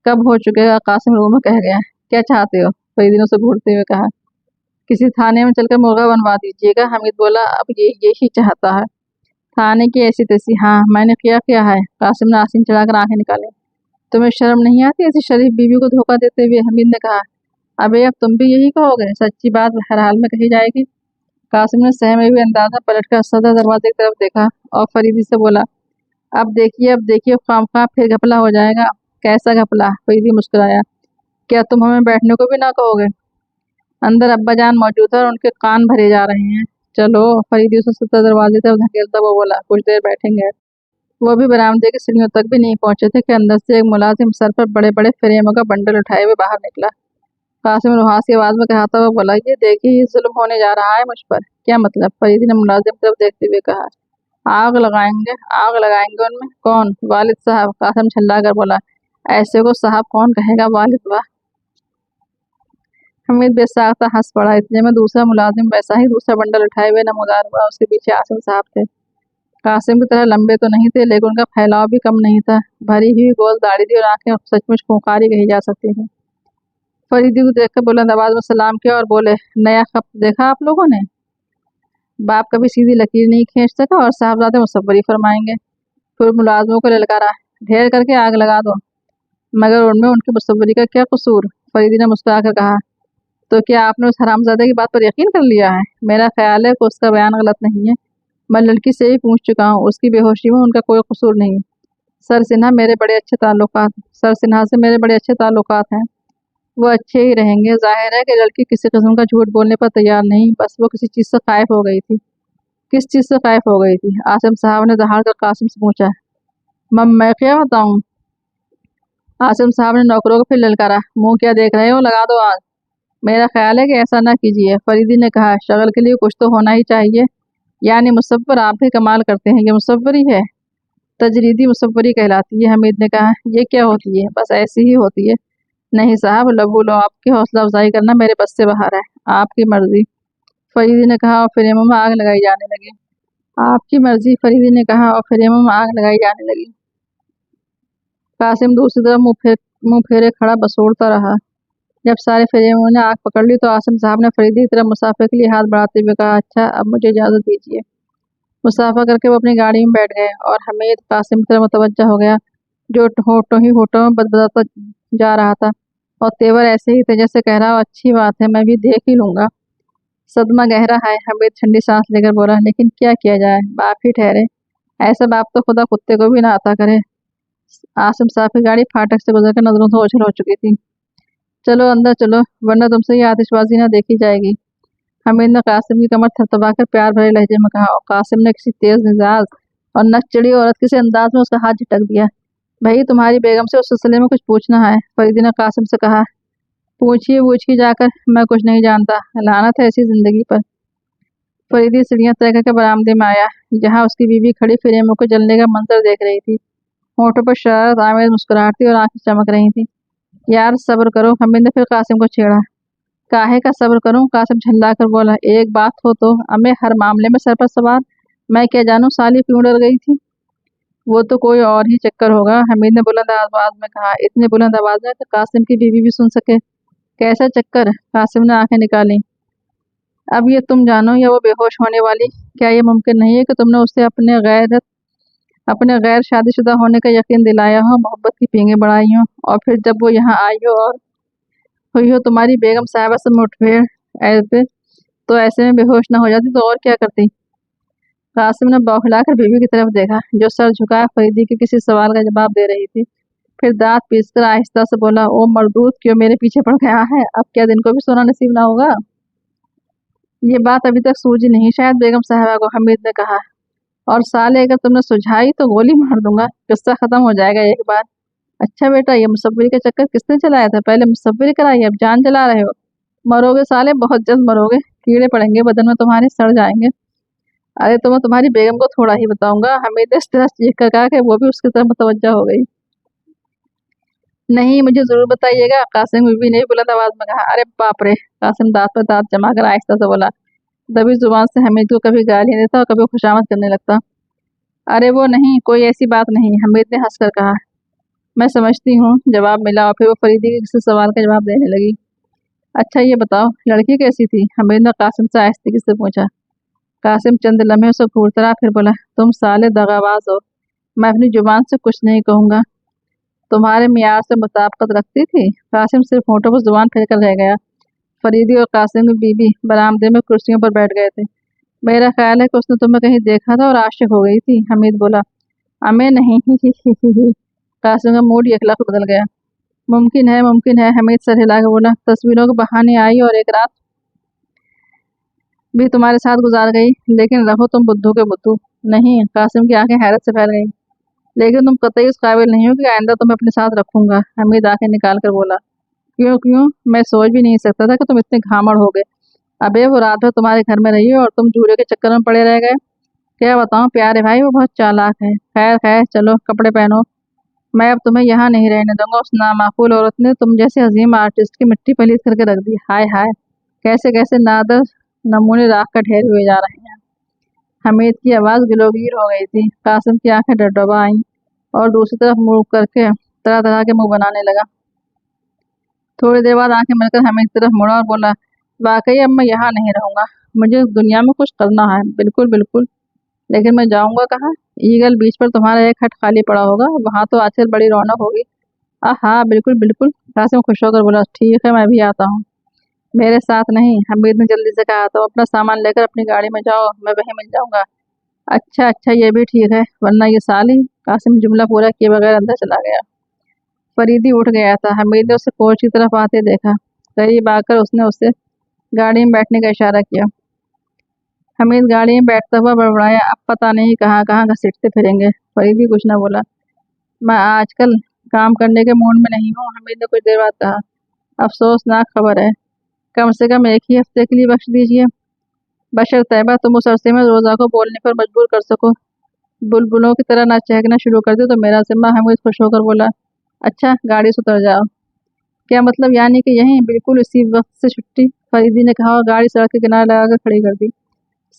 کب ہو چکے گا؟ قاسم رو میں کہہ گیا۔ کیا چاہتے ہو؟ فریدی نے اسے گھورتے ہوئے کہا۔ کسی تھانے میں چل کر مرغا بنوا دیجیے گا۔ حمید بولا۔ اب یہی چاہتا ہے۔ تھانے کی ایسی تیسی؟ ہاں، میں نے کیا ہے؟ قاسم نے آسین چڑھا کر آنکھیں نکالیں۔ تمہیں شرم نہیں آتی ایسی شریف بیوی کو دھوکہ دیتے ہوئے؟ حمید نے کہا۔ ابے اب تم بھی یہی کہو گے؟ سچی بات ہر حال میں کہی جائے گی۔ قاسم نے سہمے ہوئے انداز میں پلٹ کر صدر دروازے کی طرف دیکھا اور فریدی سے بولا۔ اب دیکھیے خواہ پھر گھپلا ہو جائے گا۔ کیسا گھپلا؟ فریدی مسکرایا۔ کیا تم ہمیں بیٹھنے کو بھی نہ کہو گے؟ اندر ابا جان موجود ہے اور ان کے کان بھرے جا رہے ہیں۔ چلو، فریدی اسے صدر دروازے کی طرف دھکیلتا ہوا بولا۔ کچھ دیر بیٹھیں گے۔ وہ بھی برآمدے کی سیڑھیوں تک بھی نہیں پہنچے تھے کہ اندر سے ایک ملازم سر پر بڑے بڑے فریموں کا بنڈل اٹھائے ہوئے باہر نکلا۔ قاسم نحاسی آواز میں کہتا ہوا بولا۔ یہ دیکھیے، یہ ظلم ہونے جا رہا ہے مجھ پر۔ کیا مطلب؟ فریدی نے ملازم کی طرف دیکھتے ہوئے کہا۔ آگ لگائیں گے ان میں۔ کون؟ والد صاحب، قاسم جھلا کر بولا۔ ایسے کو صاحب کون کہے گا؟ والد؟ واہ! حمید بے ساختہ ہنس پڑا۔ اتنے میں دوسرا ملازم ویسا ہی دوسرا بنڈل اٹھائے ہوئے نمودار ہوا۔ اس کے پیچھے آصم صاحب تھے۔ قاسم کی طرح لمبے تو نہیں تھے، لیکن ان کا پھیلاؤ بھی کم نہیں تھا۔ بھری ہوئی گول داڑھی تھی اور آنکھیں سچ مچ خونخاری کہی جا سکتی تھیں۔ فریدی کو دیکھ کر بلند آواز میں سلام کیا اور بولے۔ نیا خط دیکھا آپ لوگوں نے؟ باپ کبھی سیدھی لکیر نہیں کھینچ سکا اور صاحبزادے مصوری فرمائیں گے۔ پھر ملازموں کو للکارا۔ ڈھیر کر کے آگ لگا دو۔ مگر ان میں ان کی مصوری کا کیا قصور؟ فریدی نے مسکرا کر کہا۔ تو کیا آپ نے اس حرامزادے کی بات پر یقین کر لیا ہے؟ میرا خیال ہے کہ اس کا بیان غلط نہیں ہے۔ میں لڑکی سے ہی پوچھ چکا ہوں، اس کی بے ہوشی میں ان کا کوئی قصور نہیں۔ سر سنہا سے میرے بڑے اچھے تعلقات ہیں۔ وہ اچھے ہی رہیں گے۔ ظاہر ہے کہ لڑکی کسی قسم کا جھوٹ بولنے پر تیار نہیں، بس وہ کسی چیز سے خائف ہو گئی تھی۔ کس چیز سے خائف ہو گئی تھی؟ آصم صاحب نے دہاڑ کر قاسم سے پوچھا۔ میں کیا بتاؤں؟ آصم صاحب نے نوکروں کو پھر للکارا۔ منہ کیا دیکھ رہے ہو؟ لگا دو آگ۔ میرا خیال ہے کہ ایسا نہ کیجیے، فریدی نے کہا۔ شغل کے لیے کچھ تو ہونا ہی چاہیے۔ یعنی مصور آپ بھی کمال کرتے ہیں، یہ مصوری ہے؟ تجریدی مصوری کہلاتی ہے، حمید نے کہا۔ یہ کیا ہوتی ہے؟ بس ایسی ہی ہوتی ہے۔ نہیں صاحب، لبو لو، آپ کی حوصلہ افزائی کرنا میرے بس سے باہر ہے۔ آپ کی مرضی، فریدی نے کہا اور فریموں میں آگ لگائی جانے لگی۔ آپ کی مرضی، فریدی نے کہا اور فریموں میں آگ لگائی جانے لگی۔ قاسم دوسری طرف منہ پھیرے کھڑا بسوڑتا رہا۔ جب سارے فریموں نے آگ پکڑ لی تو آصم صاحب نے فریدی کی طرف مسافے کے لیے ہاتھ بڑھاتے ہوئے کہا۔ اچھا، اب مجھے اجازت دیجیے۔ مسافہ کر کے وہ اپنی گاڑی میں بیٹھ گئے اور حمید قاسم کی طرف متوجہ ہو گیا، جو ہوٹوں میں بدبداتا جا رہا تھا اور تیور ایسے ہی تھے جیسے کہہ رہا ہو اچھی بات ہے، میں بھی دیکھ ہی لوں گا۔ صدمہ گہرا ہے، حمید ٹھنڈی سانس لے کر بولا۔ لیکن کیا کیا جائے، باپ ہی ٹھہرے۔ ایسا باپ تو خدا کتے کو بھی نہ عطا کرے۔ آصم صاحب کی گاڑی پھاٹک سے گزر کر نظروں سے اوجھل ہو چکی تھی۔ چلو اندر چلو، ورنہ تم سے یہ آتش بازی نہ دیکھی جائے گی، حمید نے قاسم کی کمر تھپتھپا کر پیار بھرے لہجے میں کہا، اور قاسم نے کسی تیز مزاج اور نک چڑی عورت کے سے انداز میں اس کا ہاتھ جھٹک دیا۔ بھائی تمہاری بیگم سے اس سلسلے میں کچھ پوچھنا ہے، فریدی نے قاسم سے کہا۔ پوچھیے جا کر، میں کچھ نہیں جانتا، لعنت ہے ایسی زندگی پر۔ فریدی سیڑھیاں طے کر کے برآمدے میں آیا، جہاں اس کی بیوی کھڑی فریموں کو جلنے کا منظر دیکھ رہی تھی۔ ہونٹوں پر شرارت آمیز مسکراہٹ تھی اور آنکھیں چمک رہی تھیں۔ یار صبر کرو، حمید نے پھر قاسم کو چھیڑا۔ کاہے کا صبر کروں؟ قاسم جھلا کر بولا۔ ایک بات ہو تو ہمیں ہر معاملے میں سر پر سوار، میں کیا جانوں سالی کیوں ڈر گئی تھی؟ وہ تو کوئی اور ہی چکر ہوگا، حمید نے بلند آواز میں کہا، اتنی بلند آواز میں کہ قاسم کی بیوی بھی سن سکے۔ کیسا چکر؟ قاسم نے آنکھیں نکالیں۔ اب یہ تم جانو یا وہ بے ہوش ہونے والی؟ کیا یہ ممکن نہیں ہے کہ تم نے اسے اپنے غیر شادی شدہ ہونے کا یقین دلایا ہو، محبت کی پینگیں بڑھائی ہوں، اور پھر جب وہ یہاں آئی ہو اور ہوئی ہو تمہاری بیگم صاحبہ سے مٹبھیڑ تو ایسے میں بے ہوش نہ ہو جاتی تو اور کیا کرتی؟ कासिम ने बौखलाकर बीवी की तरफ देखा, जो सर झुकाए फरीदी के किसी सवाल का जवाब दे रही थी। फिर दांत पीसकर आहिस्ता से बोला, ओ मरदूद, क्यों मेरे पीछे पड़ गया है? अब क्या दिन को भी सोना नसीब ना होगा? ये बात अभी तक सूझी नहीं शायद बेगम साहिबा को, हमीद ने कहा। और साले, अगर तुमने सुझाई तो गोली मार दूंगा, किस्सा खत्म हो जाएगा एक बार। अच्छा बेटा, ये मुसव्विरी का चक्कर किसने चलाया था? पहले मुसव्विरी कराई, अब जान जला रहे हो। मरोगे साले, बहुत जल्द मरोगे, कीड़े पड़ेंगे बदन में तुम्हारे, सड़ जाएंगे। अरे तो मैं तुम्हारी बेगम को थोड़ा ही बताऊंगा, हमीद ने इस तरह चीख कर कहा कि वो भी उसकी तरफ मुतवज्जा हो गई। नहीं, मुझे जरूर बताइएगा, कासिम बीवी ने भी बुलंद आवाज में कहा। अरे बाप रे, कासिम दांत पर दांत जमाकर आहिस्ता से बोला। दबी जुबान से हमीद को कभी गाली देता और कभी खुशामद करने लगता। अरे वो नहीं, कोई ऐसी बात नहीं, हमीद ने हंसकर कहा। मैं समझती हूँ, जवाब मिला। और फिर वो फरीदी के किसी सवाल का जवाब देने लगी। अच्छा ये बताओ, लड़की कैसी थी? हमीद ने कासिम से आहिस्ते से पूछा। कासिम चंद लम्हे उसे घूरता रहा, फिर बोला, तुम साले दगाबाज हो, मैं अपनी जुबान से कुछ नहीं कहूँगा। तुम्हारे मियार से मुताबिकत रखती थी? कासिम सिर्फ होठों पर जुबान फेर कर रह गया। फरीदी और कासिम की बीबी बरामदे में कुर्सियों पर बैठ गए थे। मेरा ख्याल है कि उसने तुम्हें कहीं देखा था और आशिक हो गई थी, हमीद बोला। हमें नहीं, ही। कासिम का मूड यकलख बदल गया। मुमकिन है, मुमकिन है, हमीद सर हिला के बोला। तस्वीरों के बहाने आई और एक रात भी तुम्हारे साथ गुजार गई, लेकिन रहो तुम बुद्धू के बुद्धू। नहीं, कासिम की आंखें हैरत से फैल गईं। लेकिन तुम कतई इस काबिल नहीं हो कि आइंदा तुम्हें अपने साथ रखूंगा, हमीद आंखें निकाल कर बोला। क्यों क्यों? मैं सोच भी नहीं सकता था कि तुम इतने घामड़ हो गए। अबे वो रात भर तुम्हारे घर में रही हो और तुम जूरे के चक्कर में पड़े रह गए। क्या बताऊं प्यारे भाई, वो बहुत चालाक है। खैर खैर, चलो कपड़े पहनो, मैं अब तुम्हें यहाँ नहीं रहने दूंगा। उस नामाकूल औरत ने तुम जैसे अजीम आर्टिस्ट की मिट्टी पलीत करके रख दी। हाय हाय, कैसे कैसे नादर नमूने राख का ढेर हुए जा रहे हैं। हमीद की आवाज़ गिलोगीर हो गई थी। कासिम की आंखें डरडबा आईं और दूसरी तरफ मुड़ करके तरह तरह के मुंह बनाने लगा। थोड़ी देर बाद आंखें मिलकर हमीद की तरफ मुड़ा और बोला, वाकई अब मैं यहाँ नहीं रहूंगा, मुझे दुनिया में कुछ करना है। बिल्कुल बिल्कुल, लेकिन मैं जाऊंगा कहाँ? ईगल बीच पर तुम्हारा एक हट खाली पड़ा होगा, वहां तो आजकल बड़ी रौनक होगी। हाँ बिल्कुल बिल्कुल, कासिम खुश होकर बोला। ठीक है, मैं भी आता हूँ। मेरे साथ नहीं, हमीद ने जल्दी से कहा। तो अपना सामान लेकर अपनी गाड़ी में जाओ, मैं वहीं मिल जाऊंगा। अच्छा अच्छा, ये भी ठीक है, वरना ये साली। कासिम जुमला पूरा किए बगैर अंदर चला गया। फरीदी उठ गया था। हमीद ने उसे कोच की तरफ आते देखा। करीब आकर उसने उसे गाड़ी में बैठने का इशारा किया। हमीद गाड़ी में बैठता हुआ बड़बड़ाया, अब पता नहीं कहाँ कहाँ घसीटते फिरेंगे। फरीदी कुछ न बोला। मैं आजकल काम करने के मूड में नहीं हूँ, हमीद ने कुछ देर बाद कहा। अफसोसनाक खबर है, कम से कम एक ही हफ्ते के लिए बख्श दीजिए, बशर्ते तुम उस अरसे में रोज़ा को बोलने पर मजबूर कर सको। बुलबुलों की तरह ना चहकना शुरू कर दे तो मेरा जिम्मा। हमीद खुश होकर बोला। अच्छा, गाड़ी से उतर जाओ। क्या मतलब? यानी कि यहीं बिल्कुल इसी वक्त से छुट्टी? फरीदी ने कहा और गाड़ी सड़क के किनारे लगाकर खड़ी कर दी।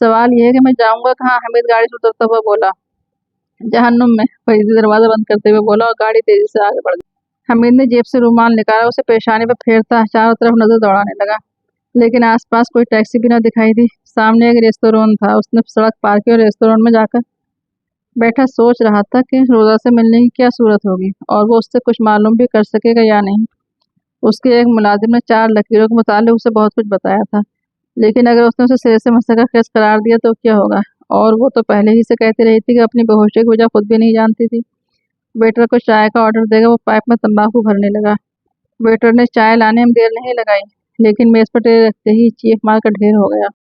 सवाल यह है कि मैं जाऊंगा कहाँ? हमीद गाड़ी से उतरता हुआ बोला। जहन्नुम में, फरीदी दरवाजा बंद करते हुए बोला और गाड़ी तेजी से आगे बढ़ गई। हमीद ने जेब से रुमाल निकाला, उसे पेशानी पर फेरता चारों तरफ नजर दौड़ाने लगा, लेकिन आसपास कोई टैक्सी भी न दिखाई दी। सामने एक रेस्तोरेंट था। उसने सड़क पार की और रेस्तोरेंट में जाकर बैठा सोच रहा था कि रोजा से मिलने की क्या सूरत होगी और वो उससे कुछ मालूम भी कर सकेगा या नहीं। उसके एक मुलाजिम ने 4 लकीरों के मुतालिक उसे बहुत कुछ बताया था, लेकिन अगर उसने उसे सिरे से मसला खेस करार दिया तो क्या होगा? और वो तो पहले ही से कहती रही थी कि अपनी बेहोशी की वजह खुद भी नहीं जानती थी। वेटर को चाय का ऑर्डर देगा, वो पाइप में तंबाकू भरने लगा। वेटर ने चाय लाने में देर नहीं लगाई, लेकिन मेज पर ट्रे रखते ही चीख मार कर ढेर हो गया।